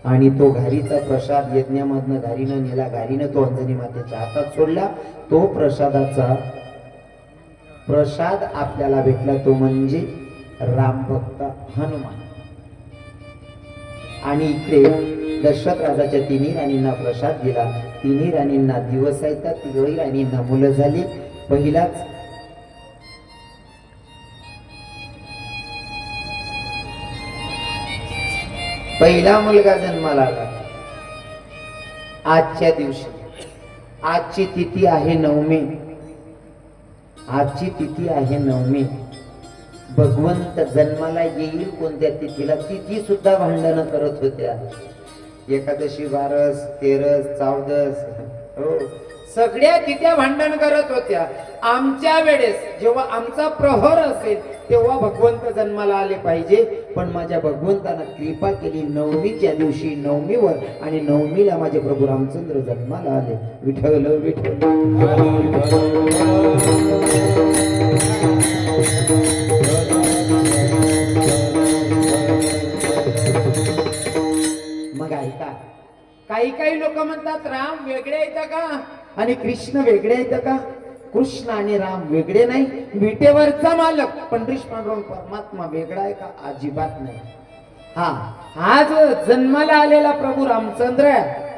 Speaker 2: आणि तो घारीचा प्रसाद यज्ञामधनं घारीनं नेला, घारीनं तो अंजनी मातेच्या हातात सोडला. तो प्रसादाचा प्रसाद आपल्याला भेटला तो म्हणजे रामभक्त हनुमान. आणि इकडे दशरथ राजाच्या तिन्ही राणींना प्रसाद दिला. तिन्ही राणींना दिवस येतात, तिन्ही राणींना मुलं झाली. पहिला मुलगा जन्माला आला आजच्या दिवशी. आजची तिथी आहे नवमी, आजची तिथी आहे नवमी. भगवंत जन्माला येईल कोणत्या तिथीला, तिथी सुद्धा भांडणं करत होत्या. एकादशी, बारस, तेरस, चौदस, हो सगळ्या तिथ्या भांडण करत होत्या. आमच्या वेळेस जेव्हा आमचा प्रहर असेल तेव्हा भगवंत जन्माला आले पाहिजे, पण माझ्या भगवंतानं कृपा केली नवमीच्या दिवशी नवमीवर, आणि नवमीला माझे प्रभू रामचंद्र जन्माला आले. विठ्ठल विठ्ठल. मग ऐका, काही लोक म्हणतात राम वेगळे येतं का आणि कृष्ण वेगळे येतं का. कृष्ण आणि राम वेगळे नाही, विटेवरचा मालक पंढरीश पांडुरंग परमात्मा वेगळा आहे का, अजिबात नाही. हा जो जन्माला आलेला प्रभू रामचंद्र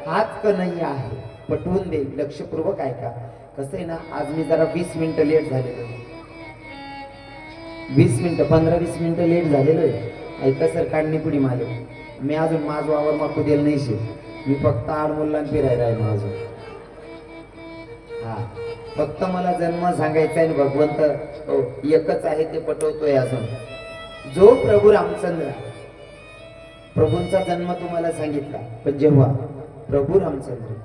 Speaker 2: हाच कन्हैया आहे. पटवून दे, लक्षपूर्वक ऐका. कसं आहे ना, आज मी जरा 20 मिनिटं लेट झालेलो, 20 मिनिटं 15-20 मिनिटं लेट झालेलो आहे. ऐका सर, काढणी पुढी मालक, मी अजून माझं वावर मागू दिलं नाही शे, मी फक्त आडमुल्ला फिरायला आहे माझं. हा फक्त मला जन्म सांगायचा आहे, भगवंत एकच आहे ते पटवतोय अजून. जो प्रभू रामचंद्र, प्रभूंचा जन्म तुम्हाला सांगितला, पण जेव्हा प्रभू रामचंद्र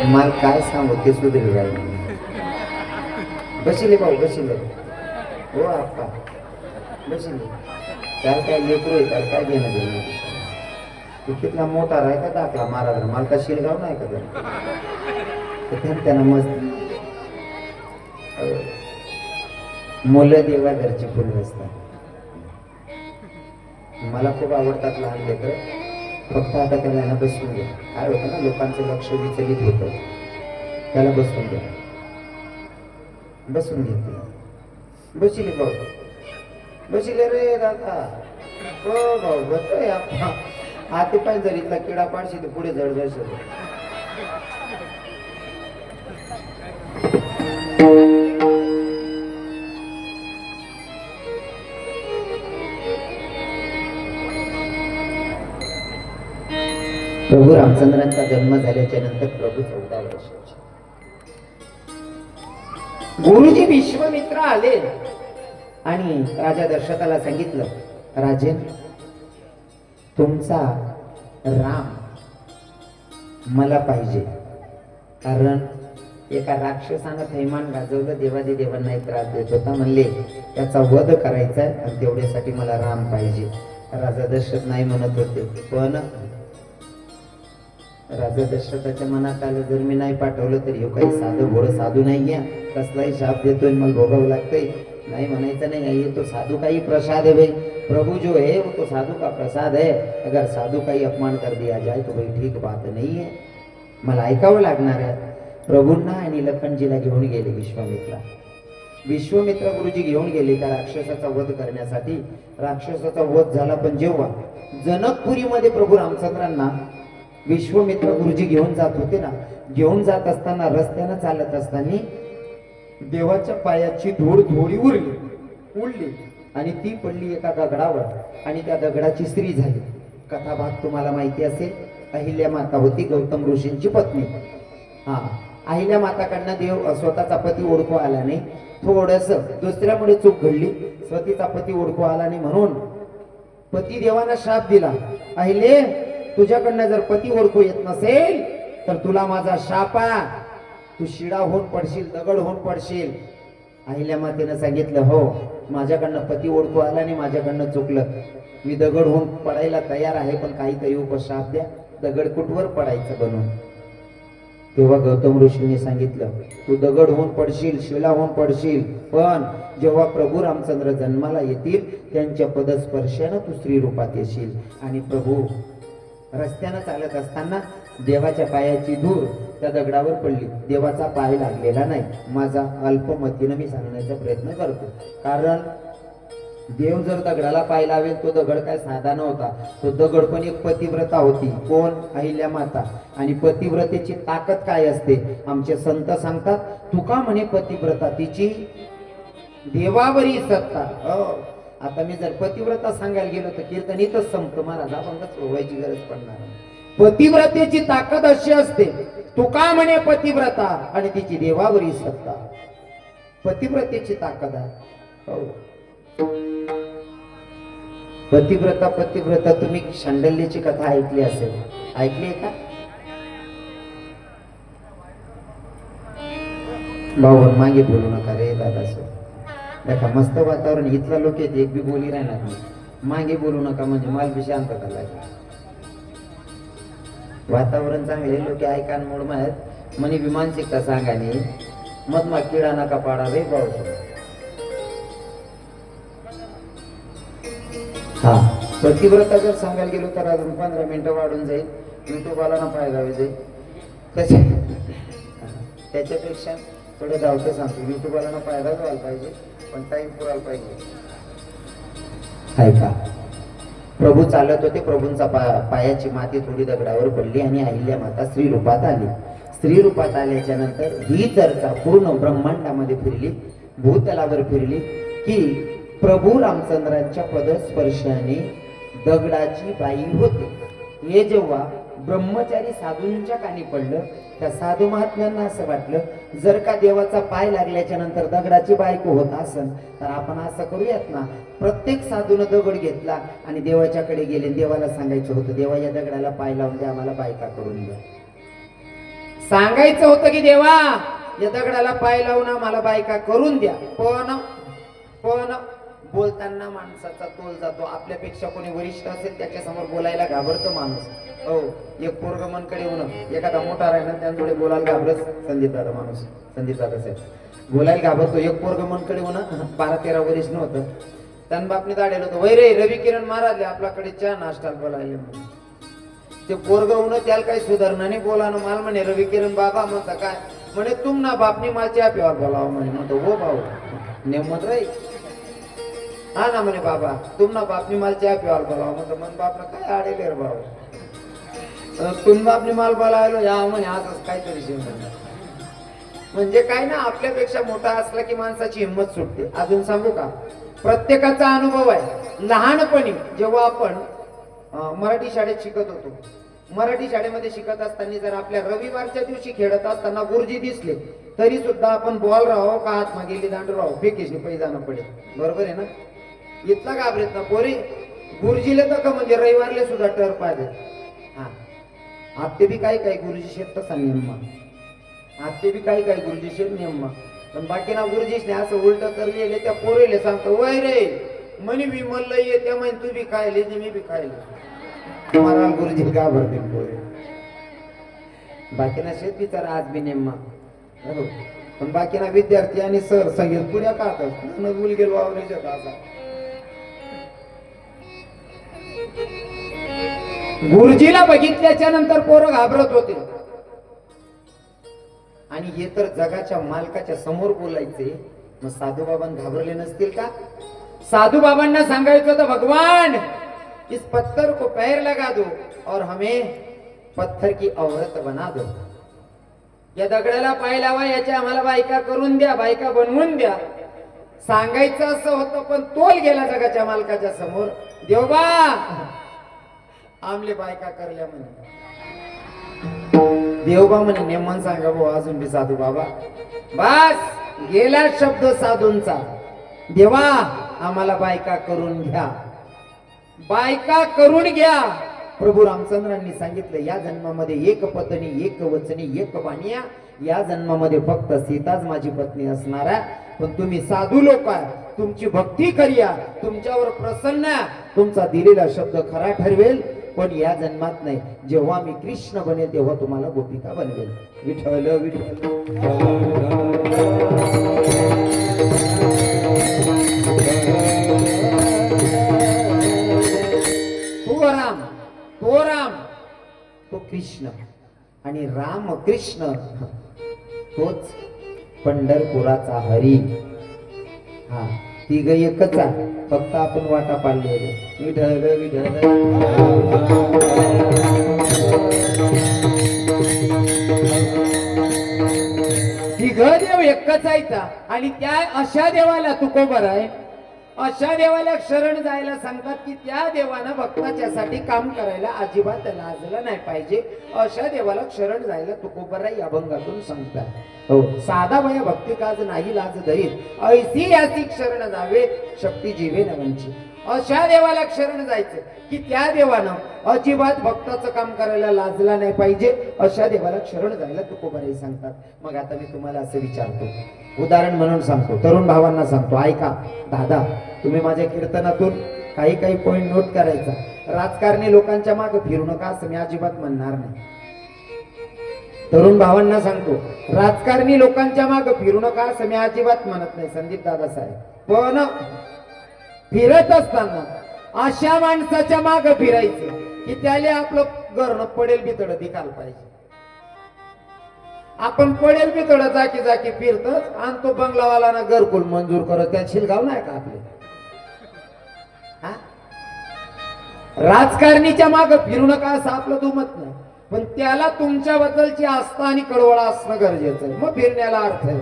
Speaker 2: मला काय सांगू ते सुधीर राहील. बसले भाऊ, बसले हो आप्पा, बसले. त्याला काय लेकरू आहे, त्याला काय घेणं देणं. तू कितला मोठा राय का टाकला महाराज, मला का शिलगाव नाही का तर तर त्यांना मस्त मुलं देवा घरची फुलं असतात. मला खूप आवडतात लहान लेकर. फक्त आता त्याला बसवून घ्या. काय होतं ना, लोकांचं लक्ष विचलित होतं. त्याला बसवून घ्या. बसून घेतलं. बसिले भाऊ, बसिले रे दादा. हो भाऊ बसतोय. हाती पाय जर इथला किडा पाडशी तर पुढे जड जायचं. प्रभू रामचंद्रांचा जन्म झाल्याच्या नंतर प्रभू 14 वर्षाचे. गुरुजी विश्वामित्र आले आणि राजा दशरथाला सांगितलं, राजन, तुमचा राम मला पाहिजे. कारण एका राक्षसानं थैमान गाजवलं, देवादी देवांना त्रास देत होता. म्हणले त्याचा वध करायचा आहे आणि तेवढ्यासाठी मला राम पाहिजे. राजा दशरथ नाही म्हणत होते, पण राजा दशरथाच्या मनात आलं, जर मी नाही पाठवलं तर हे काही साधं घोडं साधू नाही घ्या, कसलाही शाप देतोय, मला भोगावं लागतंय. नहीं म्हणायचं नहीं, ये तो साधु का ही प्रसाद है भाई. प्रभु जो है वो तो साधु का प्रसाद है. अगर साधु का ही अपमान कर दिया जाए तो भाई ठीक बात नहीं है. मला ऐकावं लागणार आहे. प्रभूंना आणि लखनजीला घेऊन गेले विश्वामित्र. विश्वामित्र गुरुजी घेऊन गेले त्या राक्षसाचा वध करण्यासाठी. राक्षसाचा वध झाला, पण जेव्हा जनकपुरीमध्ये प्रभू रामचंद्रांना विश्वामित्र गुरुजी घेऊन जात होते ना, घेऊन जात असताना रस्त्यानं चालत असताना देवाच्या पायाची धूळ थोडी उडली आणि ती पडली एका दगडावर आणि त्या दगडाची स्त्री झाली. कथा भाग तुम्हाला माहिती असेल. अहिल्या माता होती गौतम ऋषींची पत्नी. हा, अहिल्या माताकडनं देव स्वतःचा पती ओळखू आला नाही. थोडस दुसऱ्यामुळे चूक घडली. स्वतःचा पती ओळखू आला नाही म्हणून पती देवाला शाप दिला, अहिले तुझ्याकडनं जर पती ओळखू येत नसेल तर तुला माझा शाप आहे, तू शिडा होऊन पडशील, दगड होऊन पडशील. अहिल्या मातेनं सांगितलं, हो माझ्याकडनं पती ओळखू आला आणि माझ्याकडनं चुकलं, मी दगड होऊन पडायला तयार आहे, पण काहीतरी उपशाप द्या, दगड कुठवर पडायचं बनून. तेव्हा गौतम ऋषींनी सांगितलं, तू दगड होऊन पडशील, शिळा होऊन पडशील, पण जेव्हा प्रभू रामचंद्र जन्माला येतील त्यांच्या पदस्पर्शानं तू स्त्री रूपात येशील. आणि प्रभू रस्त्यानं चालत असताना देवाच्या पायाची धूळ त्या दगडावर पडली. देवाचा पाय लागलेला नाही. माझा अल्पमतीनं मी सांगण्याचा प्रयत्न करतो, कारण देव जर दगडाला पाय लावेल तो दगड काय साधा नव्हता. तो दगड पण एक पतिव्रता होती. कोण? अहिल्या माता. आणि पतिव्रतेची ताकद काय असते आमचे संत सांगतात. तुका म्हणे पतिव्रता तिची देवावरी सत्ता. आता मी जर पतिव्रता सांगायला गेलो तर कीर्तन इथंच संपतं, महाराज अभंगच व्हायची गरज पडणार नाही. पतिव्रतेची ताकद अशी असते, तुका म्हणे पतिव्रता आणि तिची देवावरी सत्ता. पतिव्रतेची ताकद आहे. हो, पतिव्रता पतिव्रता. तुम्ही शांडल्यची कथा ऐकली असेल, ऐकली आहे का भाऊ? मागे बोलू नका रे दादा सर. देखा मस्त वातावरण, इथला लोक येते एक बी बोली राहणार नाही. मागे बोलू नका म्हणजे माल बी शांत लागेल. वातावरण चांगले, लोक ऐकान मूड माहीत म्हणे विमान शिकता सांगाने मत मा किडा नका पाडा रे भाऊ. हा, पतिव्रता जर सांगायला गेलो तर अजून 15 मिनिटं वाढून जाईल. युट्यूबवाला ना फायदा होईल. त्याच्यापेक्षा थोडं धावतं सांगतो, युट्यूबवाला ना फायदा व्हायला पाहिजे पण टाइम पुरायला पाहिजे. ऐका, प्रभू चालत होते. प्रभूंचा पायाची माती थोडी दगडावर पडली आणि अहिल्या माता स्त्री रूपात आली. स्त्री रूपात आल्याच्या नंतर ही चर्चा पूर्ण ब्रह्मांडामध्ये फिरली, भूतलावर फिरली की प्रभू रामचंद्रांच्या पदस्पर्शाने दगडाची बाई होते. हे जेव्हा ब्रह्मचारी साधूंच्या कानी पडलं, त्या साधू महात्म्यांना असं वाटलं, जर का देवाचा पाय लागल्याच्या नंतर दगडाची बायको होत असेल तर आपण असं करूयात ना. प्रत्येक साधूनं दगड घेतला आणि देवाच्याकडे गेले. देवाला सांगायचं होतं, देवा या दगडाला पाय लावून द्या, आम्हाला बायका करून द्या. सांगायचं होतं की देवा या दगडाला पाय लावून आम्हाला बायका करून द्या. पण बोलताना माणसाचा तोल जातो. आपल्यापेक्षा कोणी वरिष्ठ असेल त्याच्या समोर बोलायला घाबरतो माणूस. हो, एक पोरग मनकडे येऊन एखादा मोठा राहिला त्यांच्याकडे बोलायला घाबरत. संदीप दादा साहेब बोलायला घाबरतो. एक पोरग मनकडे येऊन 12-13 वर्ष नव्हतं, त्यांना बापने दाडेल होतं, वय रे रवी किरण महाराज आपल्याकडे चहा नाश्ता बोलायला म्हणून. ते पोरग होऊन त्याला काही सुधारणा नाही बोलानं. मला म्हणे रवी किरण बाबा म्हणता काय म्हणे तुम ना बापनी मला चहा प्यावर बोलावं म्हणे. म्हणतो हो भाऊ नेमत रे. हा ना म्हणे बाबा तुम ना बापनी मला चहा प्यावर बोलावं. म्हणतो मन बापला काय आडेल रे भाऊ, तुम बापनी माल बोलायला या म्हणे असंच काहीतरी शिवण. म्हणजे काय ना आपल्यापेक्षा मोठा असला की माणसाची हिंमत सुटते. अजून सांगू का, प्रत्येकाचा अनुभव आहे. लहानपणी जेव्हा आपण मराठी शाळेत शिकत होतो, मराठी शाळेमध्ये शिकत असताना जर आपल्या रविवारच्या दिवशी खेळत असताना गुरुजी दिसले तरी सुद्धा आपण बॉल राहो का हात मागेली दांडू राहो फेकीशी पै जाणं पडेल. बरोबर आहे ना. इतका घाबरेत ना पोरी. गुरुजीले तर का म्हणजे रविवारले सुद्धा टर पाहिजे. हा आपते बी काही काही गुरुजी शेत तसा नियम, आपते बी काही काही गुरुजी शेत नियम. पण बाकी ना गुरुजीने असं उलट करले त्या पोरीले सांगतो वय रे म्हणे मी म्हणलं ये त्या म्हणे तू बी खायले मी बी खायले. मला गुरुजी घाबरते पोरे. बाकीना शेत बिचारा आज बी नेम्मा. पण बाकीना विद्यार्थी आणि सर संगीत पुढ्या काढतात बोल गेलो आवडीच्यात असा. गुरुजीला बघितल्याच्या नंतर पोरं घाबरत होते. आणि हे तर जगाच्या मालकाच्या समोर बोलायचे. मग साधू बाबांना घाबरले नसतील का? साधू बाबांना सांगायचं होतं भगवान इस पत्थर को पैर लगा दो और हमें पत्थर की औरत बना दो. या दगडाला पाय लावा, याच्या आम्हाला बायका करून द्या, बायका बनवून द्या. सांगायचं असं होतं पण तोल गेला जगाच्या मालकाच्या समोर. देवबा आमले बायका करल्या म्हणे. देवबा म्हणे नेमन सांगा भाऊ अजून बी साधू बाबा. बस गेला शब्द साधूंचा. देवा आम्हाला बायका करून घ्या, बायका करून घ्या. प्रभू रामचंद्रांनी सांगितलं या जन्मामध्ये एक पत्नी एक वचनी एक बाणिया. या जन्मामध्ये फक्त सीताच माझी पत्नी असणार आहे. पण तुम्ही साधू लोक आहे, तुमची भक्ती करूया, तुमच्यावर प्रसन्न, तुमचा दिलेला शब्द खरा ठरवेल. पण या जन्मात नाही, जेव्हा मी कृष्ण बनेल तेव्हा तुम्हाला गोपिका बनवेल. विठ्ठल विठ्ठल. तो राम तो कृष्ण आणि राम कृष्ण तोच पंढरपुराचा हरी. हा तिघ एकच आहे, फक्त आपण वाटा पाडलेले. विठ्ठल विठ्ठल. तिघ देव एकच आहे. आणि त्या अशा देवाला तुकोबर आहे, अशा देवाला शरण जायला सांगतात की त्या देवानं भक्ताच्यासाठी काम करायला अजिबात लाजलं नाही पाहिजे. अशा देवाला शरण जायला तुकोबराई अभंगातून सांगतात. हो साधा वया भक्ती काज नाही लाज धरीत ऐसी यासी शरण जावे शक्ती जीवे नवंची. अशा देवाला शरण जायचं की त्या देवानं अजिबात भक्ताचं काम करायला लाजला नाही पाहिजे. अशा देवाला शरण जायला तुकोबराई सांगतात. मग आता मी तुम्हाला असं विचारतो, उदाहरण म्हणून सांगतो, तरुण भावांना सांगतो, ऐका. दादा तुम्ही माझ्या कीर्तनातून काही काही पॉइंट नोट करायचा. राजकारणी लोकांच्या मागे फिरू नका असं मी अजिबात म्हणणार नाही. तरुण भावांना सांगतो, राजकारणी लोकांच्या मागे फिरू नका असं मी अजिबात म्हणत नाही संदीप दादा साहेब. पण फिरत असताना अशा माणसाच्या मागे फिरायचं की त्याला आपलं घरनं पडेल बितड दिकाल पाहिजे. आपण पडेल बितड जाकी जाकी फिरतच आणि तो बंगलावाला ना घरकुल मंजूर करत त्या शिलगाव नाही का आपले. राजकारणीच्या मागे फिरू नका असं आपलं दुमत नाही. पण त्याला तुमच्याबद्दलची आस्था आणि कळवळा असणं गरजेचं आहे, मग फिरण्याला अर्थ आहे.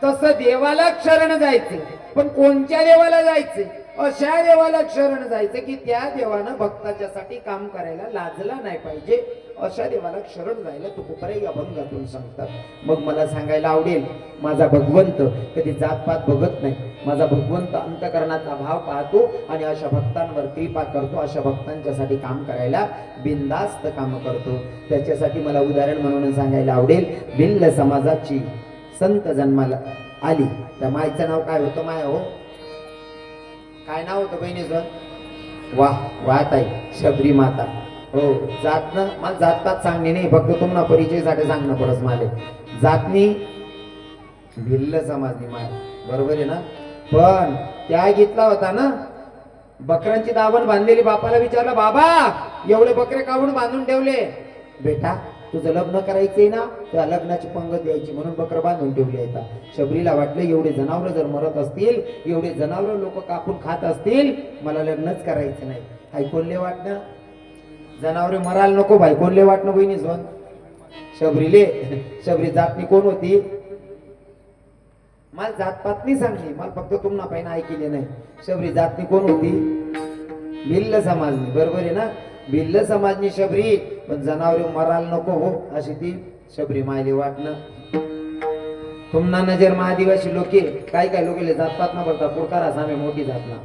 Speaker 2: तसं देवाला शरण जायचे. पण कोणत्या देवाला जायचे? अशा देवाला शरण जायचं की त्या देवानं भक्ताच्यासाठी काम करायला लाजला नाही पाहिजे. अशा देवाला शरण जायला तुकोबराई अभंगातून सांगतात. मग मला सांगायला आवडेल, माझा भगवंत कधी जातपात बघत नाही. माझा भगवंत अंतकरणाचा भाव पाहतो आणि अशा भक्तांवर कृपा करतो. अशा भक्तांच्यासाठी काम करायला बिनधास्त काम करतो. त्याच्यासाठी मला उदाहरण म्हणून सांगायला आवडेल, भिल्ल समाजाची संत जन्माला आली. त्या मायचं नाव काय होतं? माया हो काय नाव होतं बहिणीचं? वा वा ताई, शबरी माता. हो, जात ना मला जातपात सांगणे नाही, फक्त तुम्हाला परिचयसाठी सांगणं पडस. मला जातनी भिल्ल समाजनी माय, बरोबर आहे ना? पण त्या घेतला होता ना, बकरांची दावण बांधलेली. बापाला विचारलं, बाबा एवढे बकरे काढून बांधून ठेवले? बेटा तुझं लग्न करायचंय ना, त्या लग्नाची पंगत द्यायची म्हणून बकर बांधून ठेवली आहे. शबरीला वाटलं एवढे जनावर जर मरत असतील, एवढे जनावर लोक कापून खात असतील, मला लग्नच करायचं नाही. ऐकूनले वाटणं, जनावरे मरायला नको भाई, कोणले वाटणं बहिणी सोन. शबरी जातनी कोण होती? मला जातपात नाही सांगली, मला फक्त तुम्हाला पहिला ऐकले नाही. शबरी जातनी कोण होती? भिल्ल समाजनी, बरोबर आहे ना? भिल्ल समाजनी शबरी, पण जनावरे मरायला नको हो अशी ती शबरी मायली वाटणं. तुमना नजर मा आदिवासी लोके काय काय लोकेले जातपात ना बघता पुरकारा सामे मोठी जातना.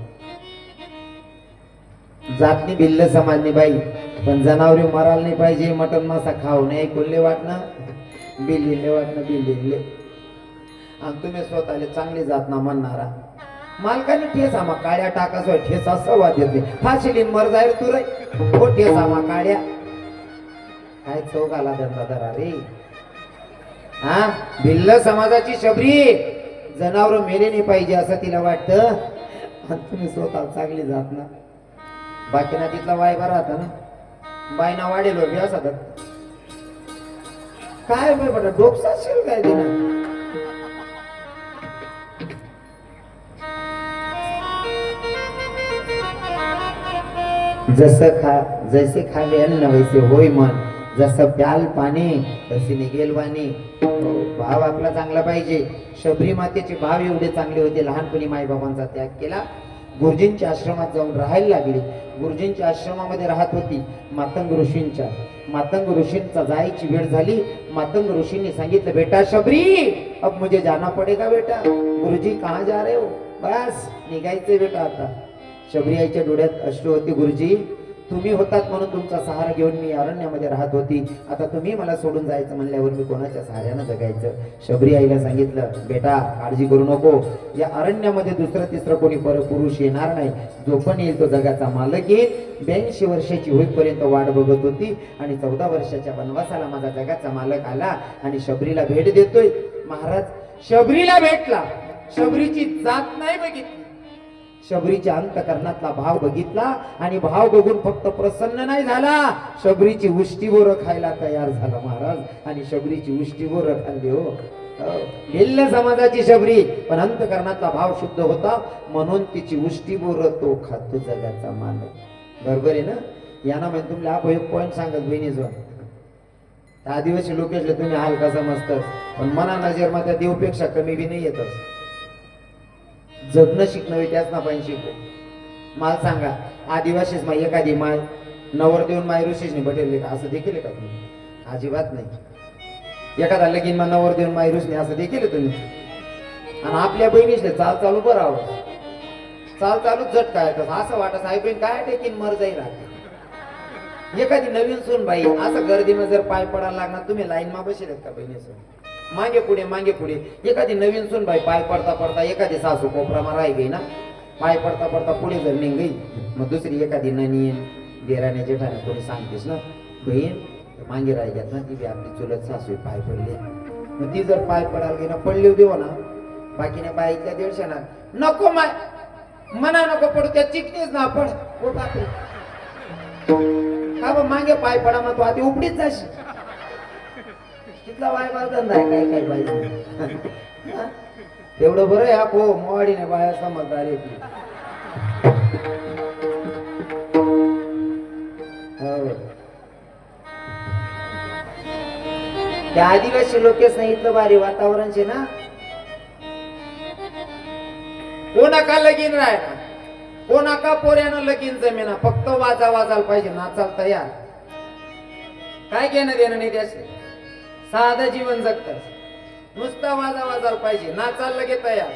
Speaker 2: जातनी भिल्ल समाजनी बाई, पण जनावरे मरायला नाही पाहिजे, मटन मासा खाऊ नये. कोल्हे वाटणं बिल्लिले वाटणं बिल्लिले. आणि तुम्ही स्वतःले चांगली जात ना म्हणणारा मालकाने ठेस आम्हा काड्या टाकासो ठेस असं वाद येते. फाशीली मर जाईल तू रे हो, ठेस आम्हा काड्या काय चौकाला धंदा धरा रे. हा, भिल्ल समाजाची शबरी, जनावर मेले नाही पाहिजे असं तिला वाटतं, आणि तुम्ही स्वतः चांगली जात ना. बाकीना तिथला वायबा राहता ना, बायना वाढेल असं काय बाय बटा डोकसा असेल काय दिना. जैसे खावे अन्न वैसे होय मन, जसं प्याल पाणी तसे निघेल वाणी. भाव आपला चांगला पाहिजे. शबरी मातेचे भाव एवढे चांगले होते, लहानपणी माईबाबांचा त्याग केला, गुरुजींच्या आश्रमात जाऊन राहायला लागली. गुरुजींच्या आश्रमामध्ये राहत होती. मातंग ऋषींचा जायची वेळ झाली. मातंग ऋषींनी सांगितलं, बेटा शबरी अब मुझे जाना पडेगा बेटा. गुरुजी कहाँ जा रहे हो? बस निघायचे बेटा आता. शबरी आईच्या डोळ्यात अश्रू होती. गुरुजी तुम्ही होतात म्हणून तुमचा सहारा घेऊन मी अरण्यामध्ये राहत होती, आता तुम्ही मला सोडून जायचं म्हणल्यावर मी कोणाच्या सहाऱ्यानं जगायचं? शबरी आईला सांगितलं, बेटा काळजी करू नको, या अरण्यामध्ये दुसरं तिसरं कोणी पुरुष येणार नाही, जो पण येईल तो जगाचा मालक येईल. 82 वर्षाची होईपर्यंत वाट बघत होती आणि 14 वर्षाच्या वनवासाला माझा जगाचा मालक आला आणि शबरीला भेट देतोय. महाराज शबरीला भेटला, शबरीची जात नाही बघितली, शबरीच्या अंतकरणातला भाव बघितला आणि भाव बघून फक्त प्रसन्न नाही झाला, शबरीची उष्टी बोरं खायला तयार झाला महाराज. आणि शबरीची उष्टी बोरं खाल्ली हो. भिल्ल समाजाची शबरी, पण अंतकरणातला भाव शुद्ध होता म्हणून तिची उष्टी बोरं तो खातो जगाचा मालक. बरोबर आहे ना? यांना म्हणजे तुम्हाला हा एक पॉइंट सांगत बहिणीजो, आदिवासी लोकेशले तुम्ही हाल का समजतात, पण मना नजर मा त्या देवपेक्षा कमी बी नाही येतच. जगणं शिकणं त्याच ना पण शिकू. मला सांगा, आदिवासीच माय एखादी माय नवर देऊन माय ऋषीने बटेल का असं देखील का तुम्ही? अजिबात नाही. एखादा लगीन मा नवर देऊन माय ऋषीने असं देखील तुम्ही? आणि आपल्या बहिणीचे चाल चालू बरं आहो, चाल चालू झट काय असं वाटत आई बहीण काय टेकीन मर जाईल राहते. एखादी नवीन सून बाई असं गर्दीमध्ये जर पाय पडायला लागणार, तुम्ही लाईन मा बसेल का बहिणीसून? मागे पुढे एखादी नवीन सून बाई पाय पडता पडता एखादी सासू कोपरामा राही गई ना, पाय पडता पडता पुढे जर निघ गई, मग दुसरी एखादी ननीन देराने जेठाने कोणी सांगतेस ना, बहीण मागे राहिल्यात ना, ती बी आपली चुलत सासू पाय पडली, मग ती जर पाय पडायला गेली ना, पडली देऊ ना, बाकीने बाईच्या 150 ना नको माय मना नको पडू, त्या चिकणीच ना पड का बा मागे पाय पडा, मग तू आधी उपडीच जाशी. तिथला वाय धंदा आहे काय काय पाहिजे तेवढं बरं आहे. हा पो मोवाडीने बाया समजदार येते. त्या आदिवासी लोकेस नाही इथलं भारी वातावरण शे ना. कोणाका लगीन राहायला, कोणाका पोऱ्यानं लगीन जमेना, फक्त वाजायला पाहिजे, नाचाल तयार, काय घेणं देणं नाही त्याचे. साधं जीवन जगतात, नुसता वाजायला पाहिजे, नाचाल लगे तयार.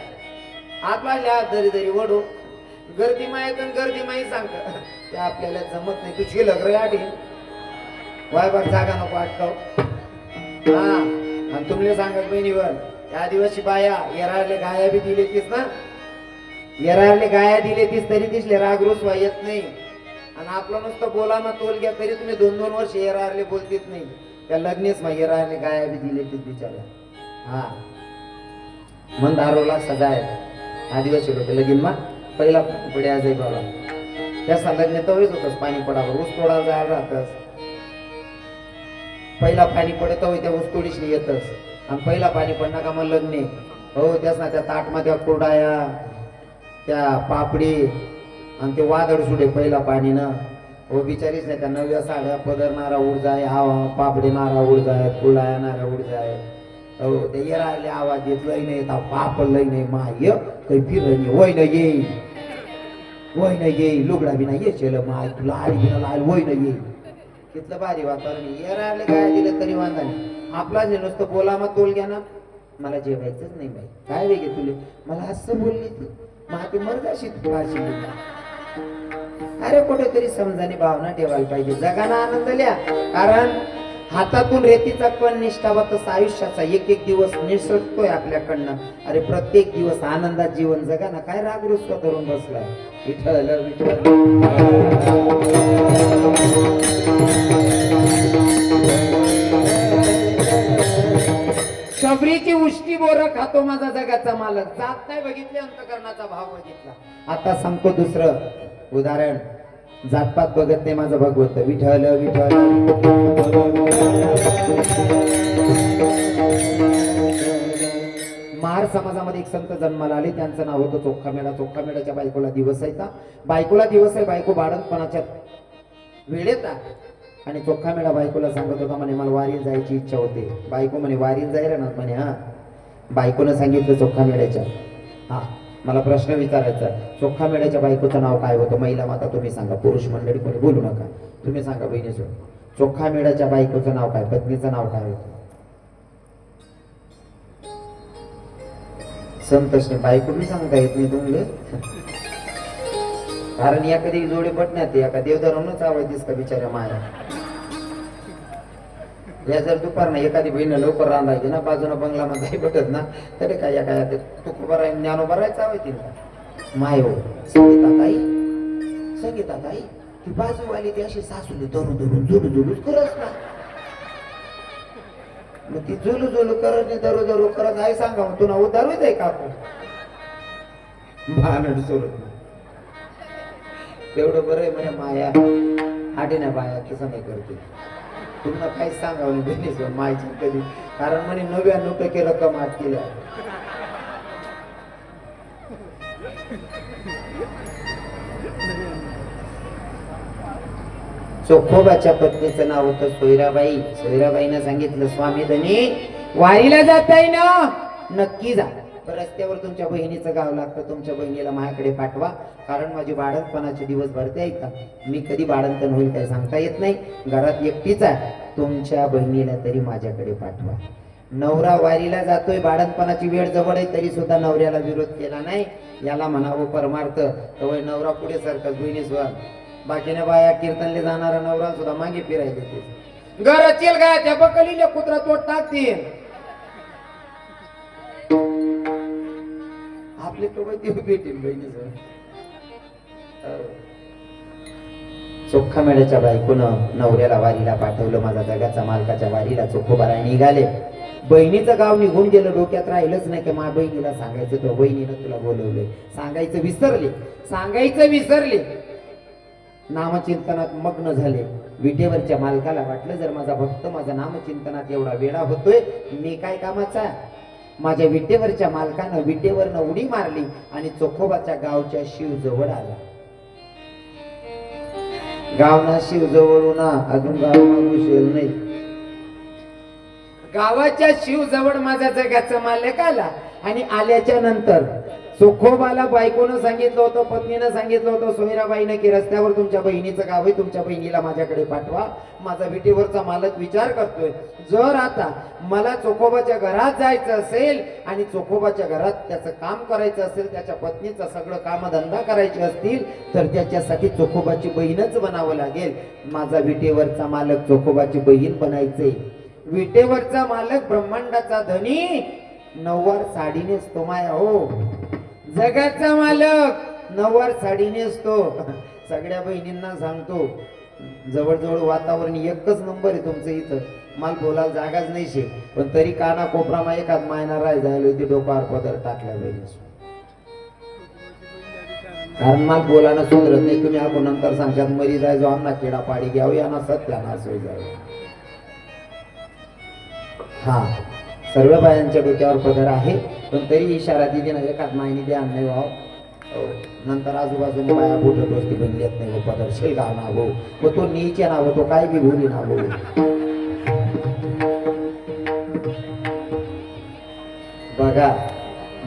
Speaker 2: आपला ल्या दरी वडो गर्दी माहीत गर्दी माही सांगत ते आपल्याला जमत नाही. तू शिलक रे आठी वायबाग जागा नको अटकाव. हा, आणि तुमले सांगत बहिणीवर त्या आदिवासी बाया येराले गाया बी दिले तीस ना, येरारले गाया दिले तीच तरी दिसले राग रुसवा येत नाही. आणि आपलं नुसतं बोला ना तोल घ्या तरी तुम्ही 2-2 वर्ष येरारले बोलतीत नाही. त्या लग्नेच मग येरारले गाया बी दिले तीच बिचारा. हा मन दारोला सजाय आदिवासी लोक लगीन मा पहिला पुढे आज बाबा त्याचा लग्न तवच होतच पाणी पडावं ऊस तोडा जायला राहतच. पहिला पाणी पडत त्या ऊस तोडीशी येतच आणि पहिला पाणी पडणार का मग लग्न हो त्याच ना त्या ताटमध्ये कुरडाया त्या पापडी आणि ते वादळ सुडे पहिला पाणी ना हो बिचारीच नाही त्या नव्या साड्या पदरणारा उड जाय पापडीनारा उड जाय कुरडायानारा उड जाय हो ते येराले आवाज येत लई नाही येतात पाप लई नाही माय काही फिरणी वय न येई लुगडा बी नाही येशील माय तुला आडी बी लाल वय न येई. तिथलं भारी वातावरण येराले काय दिलं तरी वांधा नाही. आपला जे नुसतं बोला मग तोल घ्या ना मला जेवायचंच नाही बाई काय वेगळे तुले मला असं बोलली ती माती मर्दाशी भाषी. अरे कुठेतरी समजाने भावना ठेवायला पाहिजे जगाना आनंद लिहा. कारण हातातून रेतीचा कण निष्ठावा तसा आयुष्याचा एक एक दिवस निसटतोय आपल्याकडनं. अरे प्रत्येक दिवस आनंदात जीवन जगा ना काय राग रुसवा धरून बसलाय. विठ्ठल विठ्ठल शबरीची उष्टी बोर खातो माझा जगाचा मालक जात नाही बघितले अंतकरणाचा भाव बघितला. आता सांगतो दुसरं उदाहरण जातपात बघत नाही माझा भगवंत. विठ्ठल विठ्ठल महार समाजामध्ये एक संत जन्माला आले त्यांचं नाव होतं चोखामेळा. चोखामेळ्याच्या बायकोला दिवस आहे बायकोला दिवस आहे बायको बाळंतपणाच्या वेळेत आणि चोखामेळा बायकोला सांगत होता म्हणे मला वारीला जायची इच्छा होते. बायको म्हणे वारीला जायला ना म्हणे हा. बायकोनं सांगितलं चोखामेळ्याच्या हा मला प्रश्न विचारायचा चोखामेळ्याच्या बायकोचं नाव काय होतं. महिला माता तुम्ही सांगा पुरुष मंडळी कोणी बोलू नका तुम्ही सांगा बहिणीसो चोखामेळ्याच्या बायकोचं नाव काय पत्नीचं नाव काय होतं. संतोषने बायको मी सांगता येत नाही तुम्हाला कारण या कधी जोडे पटण्यात एका देवदारांनाच आवाज का बिचाऱ्या माया. या जर दुपार ना एखादी बहीण लवकर रांधायची ना बाजूला बंगला मध्ये भेटत ना तरी काय या काय तू उभा राहील ज्ञान उभा राहायचं हवं तिला माय हो. संगीताताई ती बाजूवाली ती अशी सासूली धरून धरून झुलू झुलूच करत ना मग ती झुलू झुलू करत नाही दरू दरू करत आहे सांगा मग तुला उदारूच आहे का भानड सोडत तेवढं बरं आहे म्हणे माया आठी ना बाया तसं नाही करते तुम्हाला काहीच सांगावं बहिणीच मायची कधी कारण म्हणे 99% रक्कम आठ केल्या. चोखोबाच्या पत्नीचं नाव होतं सोयराबाई. सोयराबाईनं सांगितलं स्वामी धनी वारीला जाताय ना नक्की जा. रस्त्यावर तुमच्या बहिणीचं गाव लागतं तुमच्या बहिणीला माझ्याकडे पाठवा कारण माझी बाळंतपणाचे दिवस भरते आहे का मी कधी बाळंतन होईल काही सांगता येत नाही. घरात एकटीच आहे तुमच्या बहिणीला तरी माझ्याकडे पाठवा. नवरा वारीला जातोय बाळंतपणाची वेळ जवळ आहे तरी सुद्धा नवऱ्याला विरोध केला नाही. याला म्हणावं परमार्थ तर नवरा पुढे सारखं बहिणी स्वर बाकीने बाया कीर्तनले जाणारा नवरा सुद्धा मागे फिरायला देते. घरातील गाय त्या बकलीले कुत्रा तोड टाकतील आपले तो भेटेल बहिणीचं. चोखामेळ्याच्या बायकोनं नवऱ्याला वारीला पाठवलं माझा जगाचा मालकाच्या वारीला चोखोबारा निघाले. बहिणीचं गाव निघून गेलं डोक्यात राहिलंच नाही की मा बहिणीला सांगायचं तो बहिणीनं तुला बोलवलंय सांगायचं विसरले नामचिंतनात मग्न झाले. विटेवरच्या मालकाला वाटलं जर माझा भक्त माझा नामचिंतनात एवढा वेळा होतोय मी काय कामाचा. माझ्या विटेवरच्या मालकानं विटेवरनं उडी मारली आणि चोखोबाच्या गावच्या शिव जवळ आला. गावना शिव जवळ ना अजून गाव मागूशेल नाही. गावाच्या शिव जवळ माझ्या जगाचा मालक आला आणि आल्याच्या नंतर चोखोबाला बायकोनं सांगितलं होतं पत्नीनं सांगितलं होतं सोयराबाईनं की रस्त्यावर तुमच्या बहिणीचं गाव आहे तुमच्या बहिणीला माझ्याकडे पाठवा. माझा विटेवरचा मालक विचार करतोय जर आता मला चोखोबाच्या घरात जायचं असेल आणि चोखोबाच्या घरात त्याचं काम करायचं असेल त्याच्या पत्नीचं सगळं कामधंदा करायचे असतील तर त्याच्यासाठी चोखोबाची बहीणच बनावं लागेल. माझा विटेवरचा मालक चोखोबाची बहीण बनायचे. विटेवरचा मालक ब्रह्मांडाचा धनी नववार साडीनेच तो माया हो जगाचा मालक नववार साडी नेसतो. सगळ्या बहिणींना सांगतो, जवळजवळ वातावरण एकच नंबर आहे तुमचं इथं, मला बोलायला जागाच नाही शे, पण तरी काना कोपरामा एखाद मायना राय जायला होती, डोकावर पदर टाकल्या बहिणी. कारण मला बोलायला सुधरत नाही. तुम्ही आपण नंतर सांगशात मरी जाय जो आमना किडा पाडी घ्यावं यांना सत्यानाश होई जावे. हा सर्व बायांच्या डोक्यावर पदर आहे, पण तरी इशारा दिली ना एखाद मायनी द्या नाही भाव. नंतर आजूबाजूने बाया बोट दोस्ती बनली येत नाही. पदर शेलगा ना भाऊ, व तो नीचे ना तो काय बी बोली ना भाऊ. बघा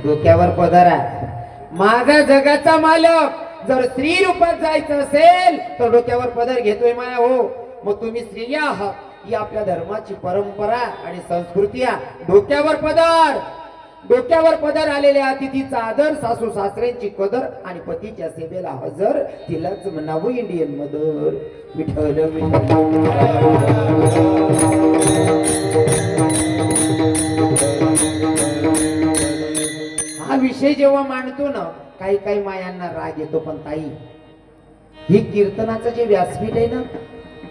Speaker 2: डोक्यावर पदर आहे. माझा जगाचा मालक जर स्त्री रूपात जायचं असेल तर डोक्यावर पदर घेतोय माया हो. मग तुम्ही स्त्रिया आहात, ही आपल्या धर्माची परंपरा आणि संस्कृती आहे. डोक्यावर पदर आलेल्या अतिथीचा आदर, सासू सासऱ्यांची कदर आणि पतीच्या सेवेला हजर, तिलाच म्हणावं इंडियन मदर. विठ्ठल हा विषय जेव्हा मांडतो ना, काही काही मायांना राग येतो, पण ताई ही कीर्तनाचं जे व्यासपीठ आहे ना,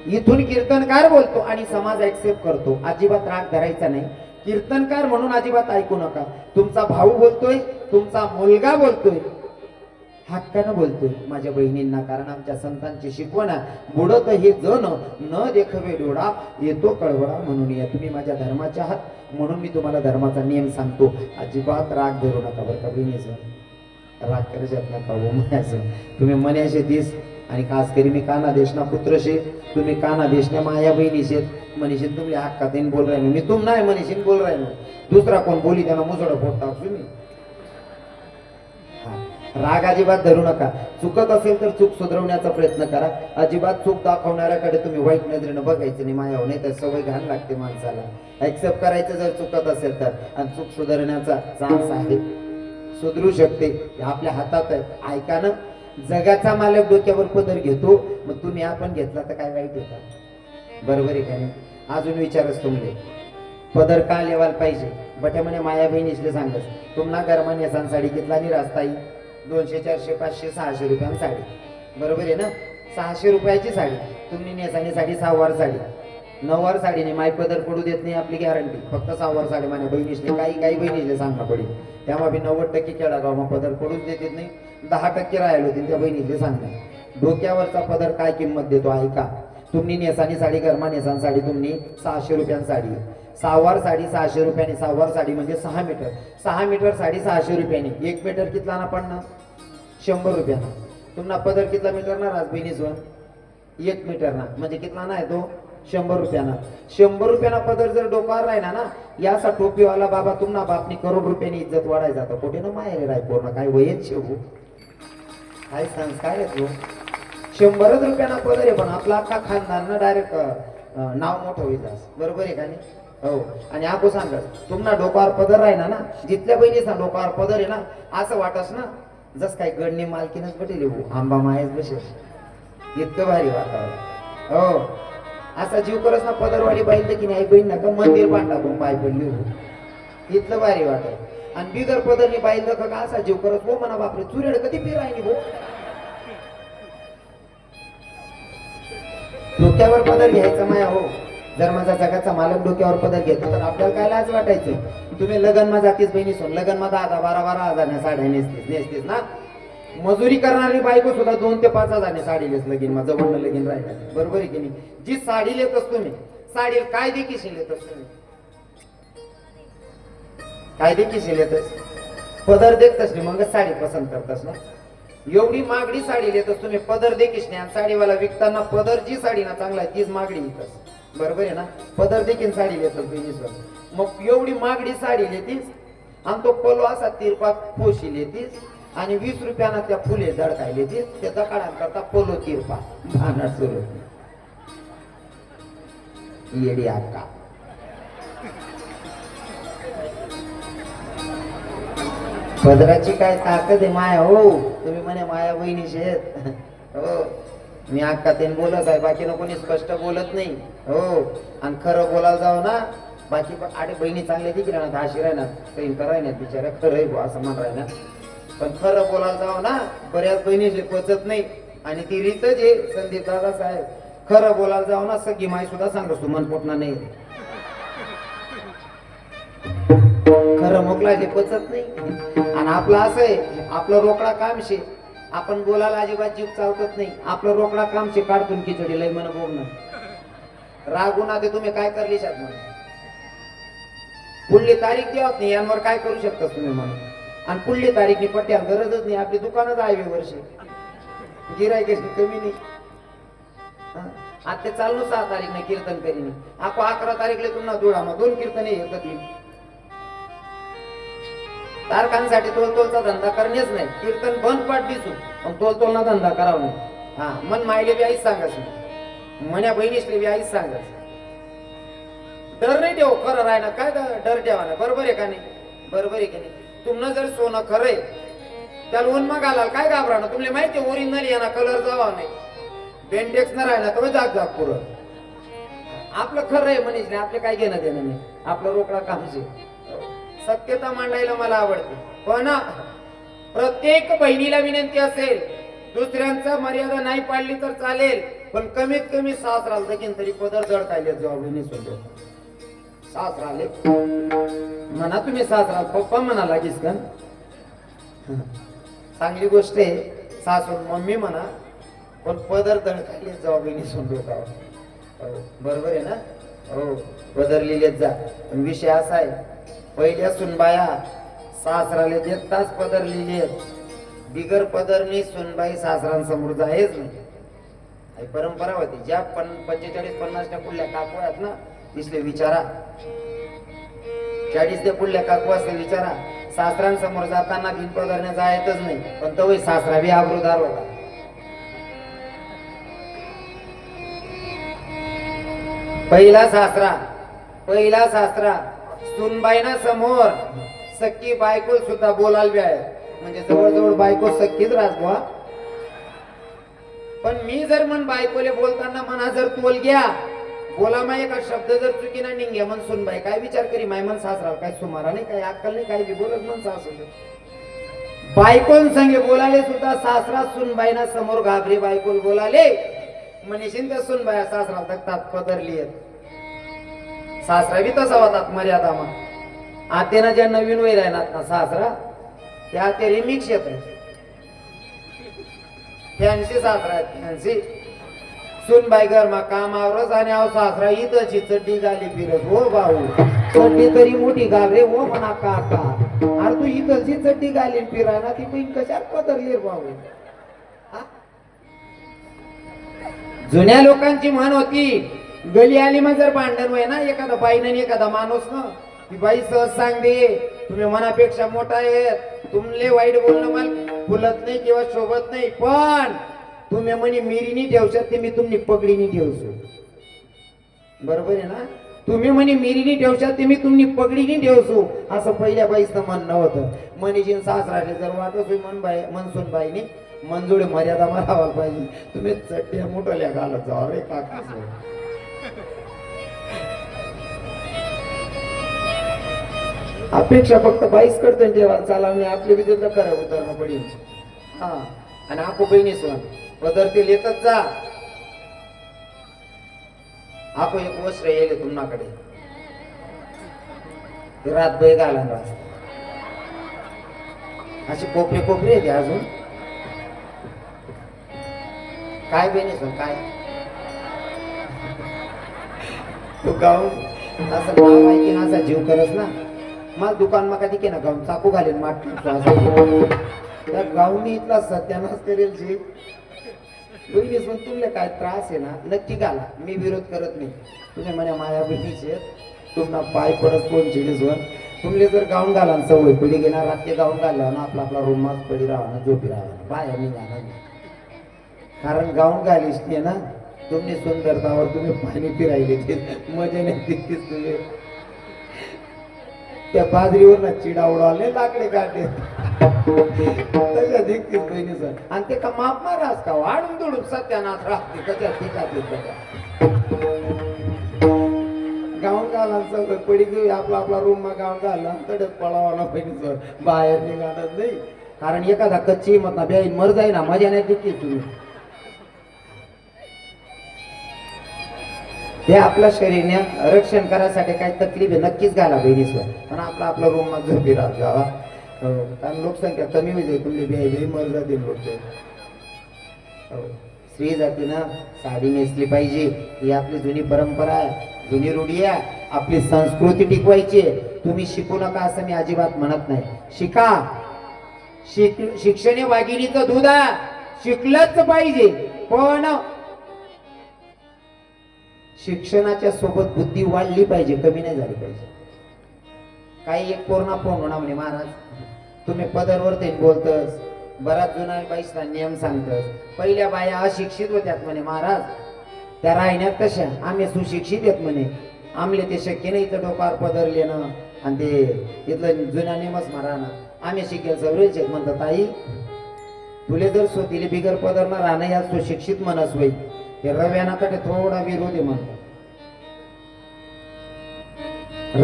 Speaker 2: इथून कीर्तनकार बोलतो आणि समाज ऍक्सेप्ट करतो. अजिबात राग धरायचा नाही. कीर्तनकार म्हणून अजिबात ऐकू नका. तुमचा भाऊ बोलतोय, तुमचा मुलगा बोलतोय, हक्कानं बोलतोय माझ्या बहिणींना. कारण आमच्या संतांची शिकवण बुडत हे जन न देखवे डोळा, येतो कळवळा म्हणून या. तुम्ही माझ्या धर्माचे आहात, म्हणून मी तुम्हाला धर्माचा नियम सांगतो. अजिबात राग धरू नका बरं का बहिणीचं. राग करत नका हो म्हणायचं. तुम्ही मन्याशे दिस आणि खास करी मी काना देशना पुत्र शे, तुम्ही काना देशना माया बहिणी शेत. मनीषीन तुमल्या हक्कात येईन बोल राहिलो मी, तुम नाही मनीषीन बोल राहिलो. दुसरा कोण बोली त्यांना मुसडं फोड टाक तुम्ही. राग अजिबात धरू नका. चुकत असेल तर चूक सुधारवण्याचा प्रयत्न करा. अजिबात चूक दाखवणाऱ्याकडे तुम्ही वाईट नजरेनं बघायचं नाही माया हो, नाही तर सवय घाण लागते माणसाला. ऍक्सेप्ट करायचं जर चुकत असेल तर, आणि चूक सुधारण्याचा चान्स आहे, सुधरू शकते, आपल्या हातात आहे. ऐका ना, जगाचा मालक डोक्यावर पदर घेतो, मग तुम्ही आपण घेतला तर काय वाईट होता? बरोबर आहे का नाही? अजून विचारच तुमले पदर का लेवायला पाहिजे? बट्या म्हणे माया बहिणीसले सांगत, तुम्हाला गरमान्य सांग साडी घेतला आणि रास्ताई 200 400 500 600 रुपयांची साडी. बरोबर आहे ना? 600 रुपयाची साडी तुम्ही नेसानी साडी 6 वार साडी, 9 वार साडीने माय पदर पडू देत नाही आपली गॅरंटी. फक्त 6 वार साडी माझ्या बहिणीसले काही बहिणीसले सांगणं पडेल. त्यामुळे 90% खेडागाव पदर पडूच देत नाही. 10% राहिलो होती त्या बहिणीचे सांगणं. डोक्यावरचा पदर काय किंमत देतो ऐका. तुम्ही नेसानी साडी गरमा नेसान साडी तुम्ही 600 रुपयांची साडी, 6 वार साडी 600 रुपयांनी. 6 वार साडी म्हणजे 6 मीटर, 6 मीटर साडी 600 रुपयांनी. 1 मीटर कितला ना पडणं? 100 रुपयानं. तुम्हाला पदर कितला मीटर ना राज बहिणीसवर? 1 मीटर ना, म्हणजे कितला ना आहे तो? 100 रुपयाना. 100 रुपयाना पदर जर डोक्यावर राहिला ना, याचा टोपीवाला बाबा तुम्हाला बापनी करोड रुपयांनी इज्जत वाढाय जातं. कुठे ना माहेर राय पूर्ण काय वयच शेवू काय संस्कार आहे तू. 100 रुपयाना पदर आहे, पण आपला अख्खा खानदार डायरेक्ट नाव मोठं होईल. बरोबर आहे का नाही? हो. आणि आपण सांगत तुम्हाला डोक्यावर पदर राहिला ना, जिथल्या बहिणीचा डोक्यावर पदर आहे ना, असं वाटस ना जस काही गडणी मालकीनच बटेल आंबा मायच बसेल. इतकं भारी वातावरण. हो. असा जीव करस ना पदरवाडी बाईल की नाही बहीण नका मंदिर बांधा पण पाय पडली हो, इतकं भारी वाटत. आणि बिगर पदरनी बाईल का असा जीव करत हो म्हणा बापरे चुरेड कधी फिरायनी हो. डोक्यावर पदर घ्यायचा माया हो. जर माझा जगाचा मालक डोक्यावर पदर घेतो तर आपल्याला काय लाज वाटायचं? तुम्ही लगनमा जातीस बहिणी सोन, लगनमा 10-12 हजार साड्या नेसतेस ना. मजुरी करणारी बायको सुद्धा 2 ते 5 हजार साडी लेस लगीन माझं जवळ लगीन राहिला. बरोबर आहे की नाही? जी साडी लेत असतो मी, साडी काय देखील लेत असतो मी, काय देखील लेतस पदर देखतस नाही मग साडी पसंत करतस ना. एवढी मागडी साडी लेतस तुम्ही, पदर देखील नाही. आणि साडीवाला विकताना पदर जी साडी ना चांगला आहे तीच मागडी विकतस. बरोबर आहे ना? पदर देखील साडी लेतस बिनीसवर. मग एवढी मागडी साडी लेतीस आणि तो पलो असा तिरपा पोशी लेतीस आणि 20 रुपयाना त्या फुले दडकायले ते दकाडांकरता पोलो तिरपा भानड सुरू येडी अक्का. पदराची काय ताकद आहे माया हो. तुम्ही म्हणे माया बहिणी शेत हो. मी अक्का त्याने बोलत आहे, बाकी कोणी स्पष्ट बोलत नाही हो. आणि खरं बोलायला जाऊ ना बाकी आठ बहिणी चांगल्या दिली ना, 10 राहणार काही करायला बिचारा खरं आहे असं म्हण राहिना. पण खरं बोलायला जावं ना बऱ्याच बहिणीचे पचत नाही. आणि ती रीतच आहे संदीप दादा साहेब, खरं बोलायला जावं ना सगळी माई सुद्धा सांगतो तू मन पोटणार नाही. खरं मोकळाचे पचत नाही. आणि आपलं असं आहे, आपलं रोकडा काम शे, आपण बोलायला अजिबात जीव चावतच नाही. आपलं रोकडा काम शे, काढतून खिचडी लय मन बोलणं रागुना ते तुम्ही काय करली शात म्हणा. पुढली तारीख द्यावत नाही यांवर काय करू शकता तुम्ही म्हणून. आणि पुढली तारीखनी पट्ट्या गरजच नाही. आपली दुकानच आहे वर्षी गिरायक कमी नाही. आता ते चालू 6 तारीख नाही कीर्तन करीन. आपण 11 तारीखला तुम्हाला धुळामा 2 कीर्तन येतात. तारखांसाठी तोलतोलचा धंदा करणेच नाही. कीर्तन बंद पाठ दिसू पण तोलतोलना धंदा करावा नाही. हा मन मायले बी आईच सांगायचं, मन्या बहिणीसले बी आईच सांगायचं. डर नाही ठेव, खरं राहिना काय डर ठेवा ना. बरोबर आहे का नाही? बरोबर आहे की नाही? तुमनं जर सोनं खरंय त्याला उन्मा घालाल काय घाबराणं. तुम्हाला माहिती आहे ओरिजिनल यांना कलर जावा नाही, बेंटेक्स न राहिला तर जाग जाग पुरं. आपलं खरं आहे मनीष नाही, आपले काय घेणं देणं नाही. आपलं रोकडा कामचे सत्यता मांडायला मला आवडते. पण प्रत्येक बहिणीला विनंती असेल, दुसऱ्यांचा मर्यादा नाही पाळली तर चालेल, पण कमीत कमी सासराला देखील तरी पदर जड काढले जेव्हा बहिणी सोबत सासराले म्हणा. तुम्ही सासरा पप्पा म्हणा लागीस का चांगली गोष्ट आहे. सासू मम्मी म्हणा, पण पदर जड काढले जेव्हा बहिणी सोबत. बरोबर आहे ना? हो पदरलेलेच जा. पण विषय असा आहे, पहिल्या सुनबाया सासराले देत तास पदर लिहिले, बिगर पदरनी सुनबाई सासरांसमोर जायच नाही. परंपरा होती. ज्या 45-50 पुढल्या काकू आहेत ना तिसले विचारा, 40 ते पुढल्या काकू असले विचारा, सासरांसमोर जाताना बिन पदरने जायतच नाही. पण तो सासरा बी आबरूदार होता. पहिला सासरा सुनबाईना समोर सख्खी बायको सुद्धा बोलायला बी आहे. म्हणजे जवळजवळ बायको सख्खीच राजबुवा. पण मी जर मन बायकोले बोलताना मना जर तोल घ्या बोला माय एका शब्द जर चुकीना निघ्या मन सुनबाई काय विचार करी. माय मन सासरा काय सुमारा नाही, काय अक्कल नाही, काही बी बोलत मन सासू. बायकोन संगे बोलाले सुद्धा सासरा सुनबाईना समोर घाबरी बायकोल बोलाले मनीषीन त्या सुनबाया सासरा तक्तात पदरली आहेत. सासरा बी तसा होतात मर्यादामा. आतेना ज्या नवीन वैर आहे ना सासरा त्या ते रिमिक्स येत फॅन्सी सासरा फॅन्सी. सुनबाई गरमा कामावरच आणि आव सासरा इथंची चड्डी झाली फिरत. हो भाऊ चड्डी तरी मोठी घाल रे हो म्हणा काका. अरे तू इथंची चड्डी घालीन फिरायला ती बहीण कशात पदरली भाऊ. जुन्या लोकांची म्हण होती, गली आली मग जर भांडण होय ना एखादा बाईनं एखादा माणूस ना ती बाई सहज सांगते तुम्ही मनापेक्षा मोठा आहे, तुमले वाईट बोलणं मला फुलत नाही किंवा शोभत नाही, पण तुम्ही म्हणे मिरीनी ठेवशात ते मी तुमनी पगडीनी ठेवसो. बरोबर आहे ना? तुम्ही म्हणे मिरीनी ठेवशात ते मी तुमनी पगडीनी ठेवसो. असं पहिल्या बाईचं म्हणणं होतं. मनीषीन सासराले जर वाटत मनसून बाईने मंजुळे मर्यादा मारावा पाहिजे. तुम्ही चट्ट्या मोठ्या घालत जावा रे काका. अपेक्षा फक्त बाईस करतो तेव्हा चालावणे आपले विद्युत करा उतरणं पडेल. हा आणि आपो बहिणी सोन पदर ते लेतच जा. आपो एक वस्त्र येईल तुमनाकडे रात बै घाला अशी कोपरी कोपरी आहे अजून काय बहिणी सोन काय तू गाऊन असं नाव ऐकीन असा जीव करस ना. मला दुकान मा कधी के ना गाऊन चाकू घालेन माठ त्या गाऊनी इथला सत्यानाश करेल जी बहिणी पण तुमले काय त्रास आहे ना नक्की घाला. मी विरोध करत नाही. तुम्ही म्हणे माया बहिणीचे तुम्हाला पाय पडत कोण चिडीसवर तुमले जर गाऊन घाला सवय पडी घेणार रात्री गाऊन घालला ना आपला आपला रूमात पडी राहा झोपी राहा बाहेर नाही जाणार. कारण गाऊन घालीस नाही ना तुम्ही सुंदरतावर तुम्ही पाणी पिरायले ते मजा नाही दिसतीस. तुम्ही त्या बाजरीवर ना चिडा उडवले लाकडे काढले तशा दिसतीस बहिणी सर. आणि ते का माप मारास का वाढून दुडून सत्यानाथ राहते कशा ठिकाणी गाऊन घाला सगळं पडी घेऊ आपला आपला रूम मा गाऊन घालला तडक पळावाला बहिणी सर बाहेर निघालत नाही. कारण एखादा कच्ची मत ना ब्याईन मर जाई ना मजा नाही तितकी तुम्ही ते आपल्या शरीरने रक्षण करायसाठी काही तकलीफ आहे नक्कीच घाला बहिणीसवर पण आपला रूम मध्ये झोपी राहत जावा कारण लोकसंख्या कमी होईल तुमची ब्याई मर जातील लोक स्त्री जातीनं साडी नेसली पाहिजे ही आपली जुनी परंपरा आहे जुनी रूढी आहे आपली संस्कृती टिकवायची तुम्ही शिकू नका असं मी अजिबात म्हणत नाही शिका शिक्षण हे वाघिणीचं दूध आहे शिकलंच पाहिजे पण शिक्षणाच्या सोबत बुद्धी वाढली पाहिजे कमी नाही झाली पाहिजे काही एक पूर्ण फोन होणार म्हणे महाराज तुम्ही पदरवर ते बोलतस बराच जुना बाईसला नियम सांगतस पहिल्या बाया अशिक्षित होत्यात म्हणे महाराज त्या राहण्यात कशा आम्ही सुशिक्षित आहेत म्हणे आमले ते शक्य नाही तर डोक्यावर पदर लेणं आणि ते इथलं जुन्या नियमच माराणं आम्ही शिकेल सवरेच आहेत म्हणतात ताई तुले जर स्वतीले बिगर पदर न राहणं या सुशिक्षित मनस होईल ते रव्यानाकडे थोडा विरोध आहे म्हणतात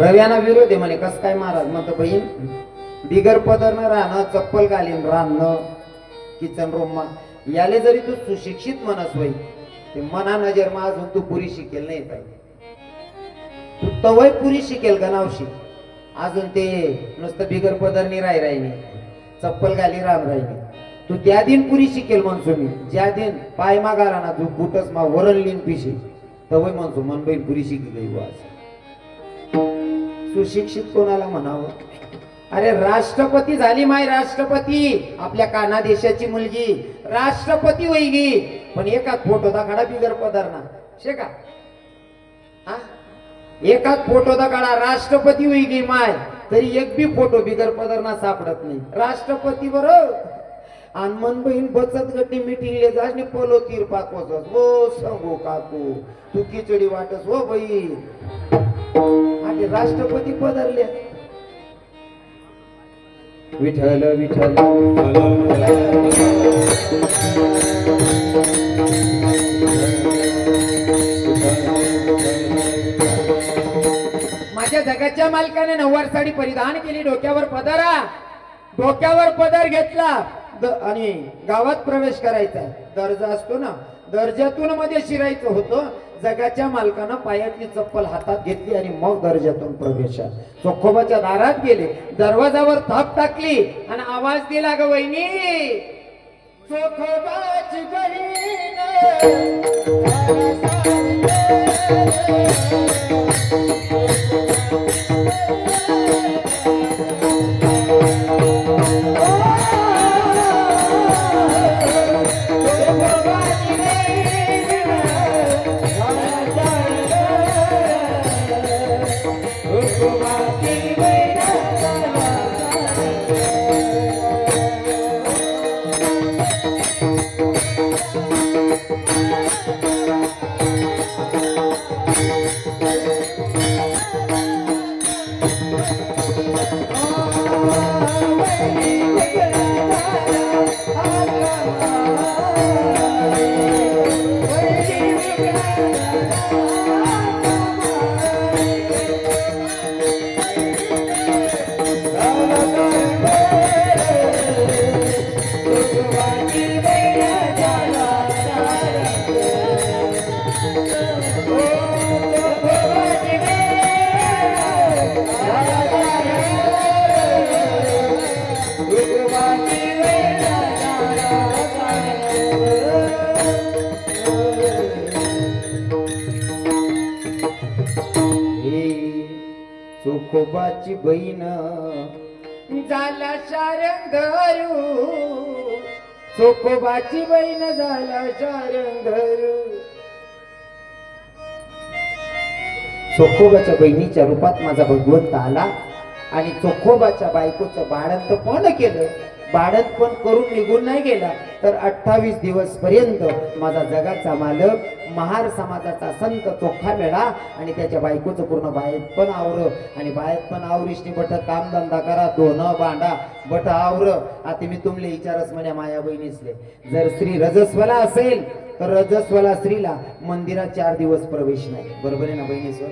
Speaker 2: रव्याना विरोध आहे म्हणे कस काय महाराज म्हणतो बहीण बिगर पदर न राहणं चप्पल घालीन राहणं किचन रूम मा याले जरी तू सुशिक्षित मनस होई ते मना नजर मा अजून तू पुरी शिकेल नाही पाहिजे तू तवय पुरी शिकेल का नावशी अजून ते नुसतं बिगर पदरनी राहिनी चप्पल घाली राहिली तू त्या दिन पुरी शिकेल म्हणसो मी ज्या दिन पाय मागाला ना तू बुटच मा वरण लिन पिशी तवय म्हणसो मन बैल पुरी शिकी गई वाज सुशिक्षित कोणाला म्हणावं अरे राष्ट्रपती झाली माय राष्ट्रपती आपल्या काना देशाची मुलगी राष्ट्रपती होईगी पण एकाच फोटो दाखडा बिगर पदरना शे का हा एकाच फोटो दाखडा राष्ट्रपती होईगी माय तरी एक बी फोटो बिगर पदरना सापडत नाही राष्ट्रपती बरोबर आणि मन बहीण बचत गटी मीटिंगले जास नि पोलो तीर पाकवस हो सांगू काकू तू खिचडी वाटस हो बहीण आणि राष्ट्रपती पदरले विठ्ठल विठ्ठल माझ्या जगाच्या मालकाने नऊवार साडी परिधान केली डोक्यावर पदर घेतला आणि गावात प्रवेश करायचा दर्जा असतो ना दर्जातून मध्ये शिरायचं होतं जगाच्या मालकानं पायातली चप्पल हातात घेतली आणि मग दर्जातून प्रवेशा चोखोबाच्या दारात गेले दरवाजावर थाप टाकली आणि आवाज दिला ग वहिनी चोखोबाची बहीण चोखोबाची बहीण झाला शारंगरू चोखोबाची बहीण झाला शारंगरू चोखोबाच्या बहिणीच्या रूपात माझा भगवंत आला आणि चोखोबाच्या बायकोचं बाळंत पण केलं बाळंत पण करून निघून नाही गेला तर 28 दिवस पर्यंत माझा जगाचा मालक महार समाजाचा संत चोखा मेळा आणि त्याच्या बायकोचं पूर्ण बायत पण आवर आणि बायत पण आवरीशनी बट काम धंदा करा धोनं बांडा बट आवर आता मी तुमले विचारच म्हणे माया बहिणीसले जर स्त्री रजस्वला असेल तर रजस्वला स्त्रीला मंदिरात 4 दिवस प्रवेश नाही बरोबर आहे ना बहिणीसवर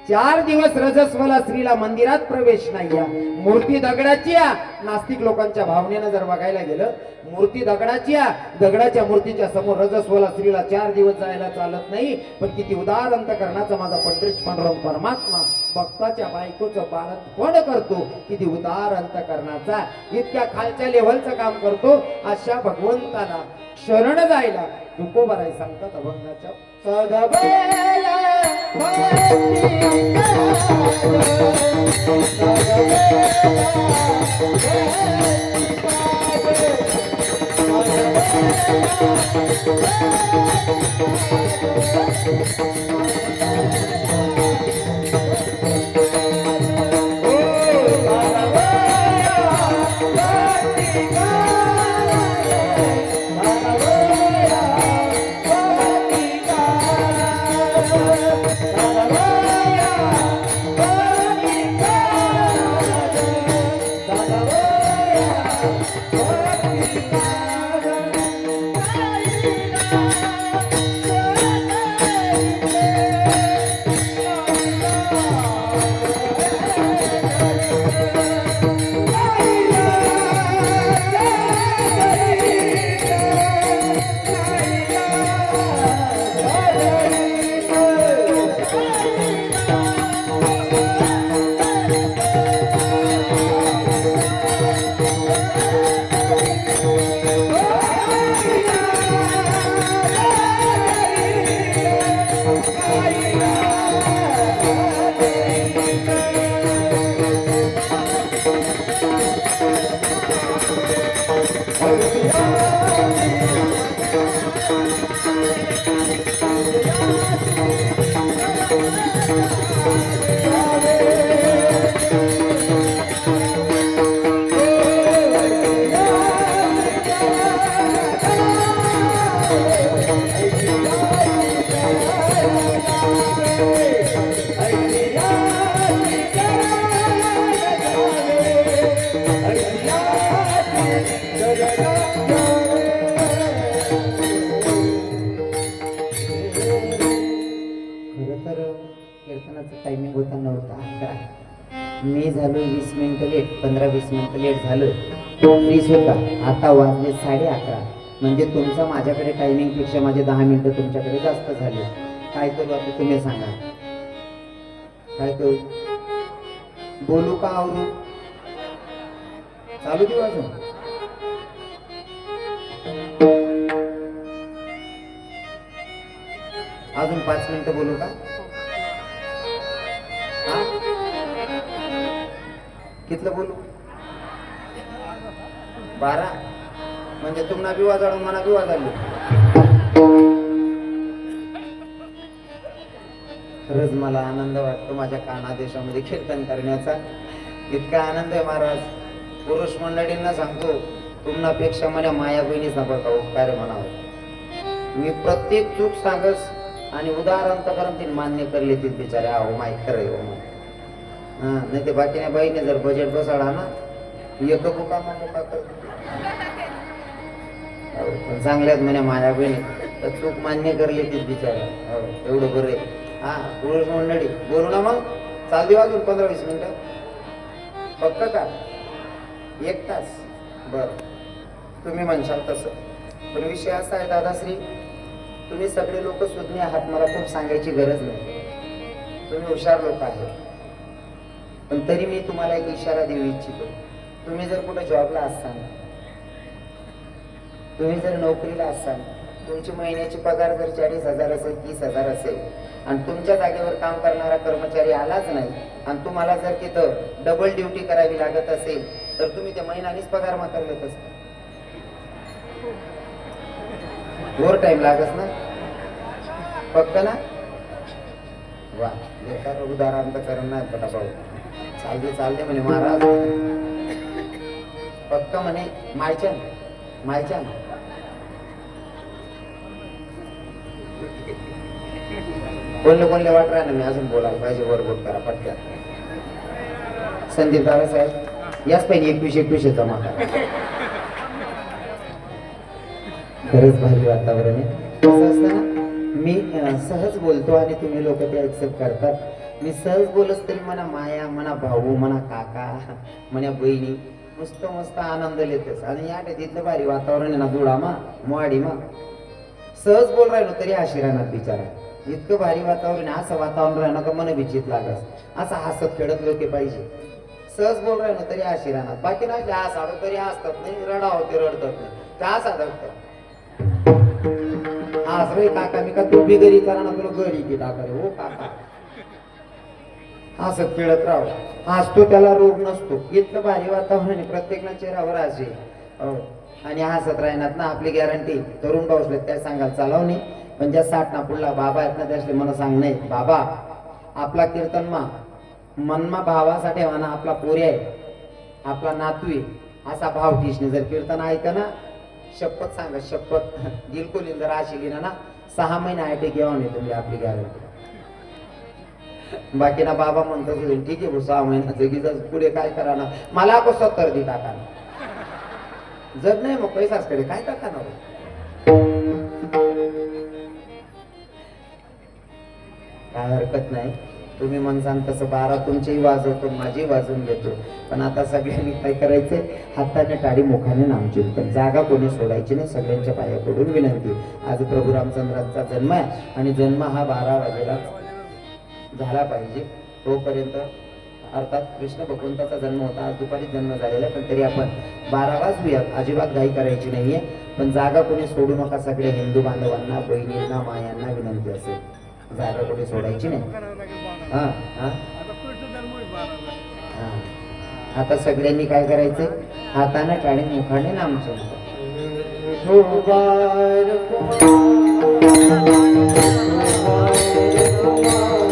Speaker 2: 4 दिवस रजस्वला स्त्रीला मंदिरात प्रवेश नाही या मूर्ती दगडाची या नास्तिक लोकांच्या भावनेनं जर बघायला गेलं मूर्ती दगडाची या दगडाच्या मूर्तीच्या समोर रजस्वला स्त्रीला 4 दिवस जायला चालत नाही पण किती उदार अंतकरणाचा माझा पंढरीश पांडुरंग परमात्मा भक्ताच्या बायकोचं बाळंतपण करतो किती उदार अंतकरणाचा इतक्या खालच्या लेव्हलचं काम करतो अशा भगवंताला शरण जायला तुकोबा राय सांगतात अभंगाच्या सदवेला टायमिंग होता 9 ते 11 मी झालो 20 मिनिटं लेट 15-20 मिनिटं लेट झालं 20 होता आता वाजले 11:30 म्हणजे तुमचा माझ्याकडे टायमिंग पेक्षा माझे 10 मिनिटं तुमच्याकडे जास्त झाले काय करू आता तुम्ही सांगा काय करू बोलू का आवरू चालू देऊ अजून अजून 5 मिनिटं बोलू का कितलं बोलू 12 म्हणजे तुम्हाला बी वाजाडून मला बी वाजाडलो खरंच मला आनंद वाटतो माझ्या कानादेशामध्ये कीर्तन करण्याचा इतका आनंद आहे महाराज पुरुष मंडळींना सांगतो तुम्हापेक्षा मला माया बहिणीच नका का उपकार म्हणावं मी प्रत्येक चूक सांगस आणि उदार अंतकरण तीन मान्य करले ती बिचारे अहो माय खरं हो नाही ते बाकीने बाईने जर बजेट बसाडा ना एक बुका का करतो चांगल्यात म्हणे माया बहिणी तर चूक मान्य करले तीच बिचारे हो एवढं बरं आहे हा पुरुष मंडळी बोलू ना मग चाल देऊ अजून 15-20 मिनिटं फक्त का 1 तास बर तुम्ही म्हणशाल तसं पण विषय असा आहे दादाश्री तुम्ही सगळे लोक सुज्ञ आहात मला खूप सांगायची गरज नाही तुम्ही हुशार लोक आहेत पण तरी मी तुम्हाला एक इशारा देऊ इच्छितो तुम्ही जर कुठे जॉबला असाल तुम्ही जर नोकरीला असाल तुमची महिन्याची पगार जर 40,000 असेल 30,000 असेल आणि तुमच्या जागेवर काम करणारा कर्मचारी आलाच नाही आणि तुम्हाला जर तिथं डबल ड्युटी करावी लागत असेल तर तुम्ही त्या महिन्यानेच पगार मात्र घेत असता ओव्हर टाइम लागत ना फक्त ना वा बेकार उदाहरण तर करून नाही पटाभाऊ चालते म्हणे महाराज फक्त म्हणे मायच्या कोणले वाट राहा मी अजून बोलायला पाहिजे वरबोट करा पटक्यात संदीप दादा साहेब याच पाहिजे 21 जमा करा खरंच भारी वातावरण आहे कसं असतं ना मी सहज बोलतो आणि तुम्ही लोक ते ऍक्सेप्ट करतात मी सहज बोलस तरी म्हणा माया, म्हणा भाऊ, म्हणा काका, म्हणा बहिणी, मस्त मस्त आनंद लेतेस. आणि या तिथलं भारी वातावरण आहे ना, जुळा मा मोवाडी मा, सहज बोल राहिलो तरी अशी राहणार बिचारा. इतकं भारी वातावरण आहे, असं वातावरण राहणं का मन बिचित लागस, असं हसत खेळत लोके पाहिजे. सहज बोल राहिलो तरी अशी राहणार. बाकी नसले हसावं तरी हसतात नाही, रडा होते रडतात नाही, त्या हसतात. हास रे काका, मी का तू बी घरी करा ना, तुला घरी की टाका रे. हो काका, हसत खेळत राहावं. हसतो त्याला रोग नसतो. इतकं भारी वातावरण आहे, प्रत्येकाच्या चेहऱ्यावर हसे. आणि हसत राहणार ना, आपली गॅरंटी. तरुण भाऊसले काय सांगाल चालव नाही, पण ज्या 60 ना पुढला बाबा आहेत ना, त्यासले मला सांग नाही बाबा, आपला कीर्तन मा मनमा भावासाठी म्हणा, आपला पोरे आहे, आपला नातू आहे, असा भाव ठिशने जर कीर्तन ऐका ना, शपथ सांगा शपथ, दिलकोलीन जर अशी लिहिना ना, 6 महिने आयटे घेऊन नाही तुम्ही, आपली गॅरंटी. बाकी ना बाबा म्हणतो ठीक आहे 6 महिन्याचं पुढे काय करा ना, मला को 70 दे टाका ना, जर नाही मग पैसाच कडे काय टाका ना. काय हरकत नाही, तुम्ही म्हणसान तसं 12 तुमचीही वाजवतो, माझी वाजवून घेतो. पण आता सगळ्यांनी काय करायचंय, हाताने टाळी मुखाने नामची, पण जागा कोणी सोडायची नाही. सगळ्यांच्या पाया पडून विनंती. आज प्रभू रामचंद्रांचा जन्म आहे आणि जन्म हा 12 वाजेला झाला पाहिजे. तोपर्यंत अर्थात कृष्ण भगवंताचा जन्म होता, आज दुपारी जन्म झालेला, पण तरी आपण 12 वाजूयात. अजिबात घाई करायची नाहीये, पण जागा कोणी सोडू नका. सगळे हिंदू बांधवांना, बहिणींना, मायांना विनंती असेल, जागा कोणी सोडायची नाही. हा हा आता सगळ्यांनी काय करायचंय, हाताने टाळी मुखाने नामचं.
Speaker 1: कुमार कुमार कुमार कुमार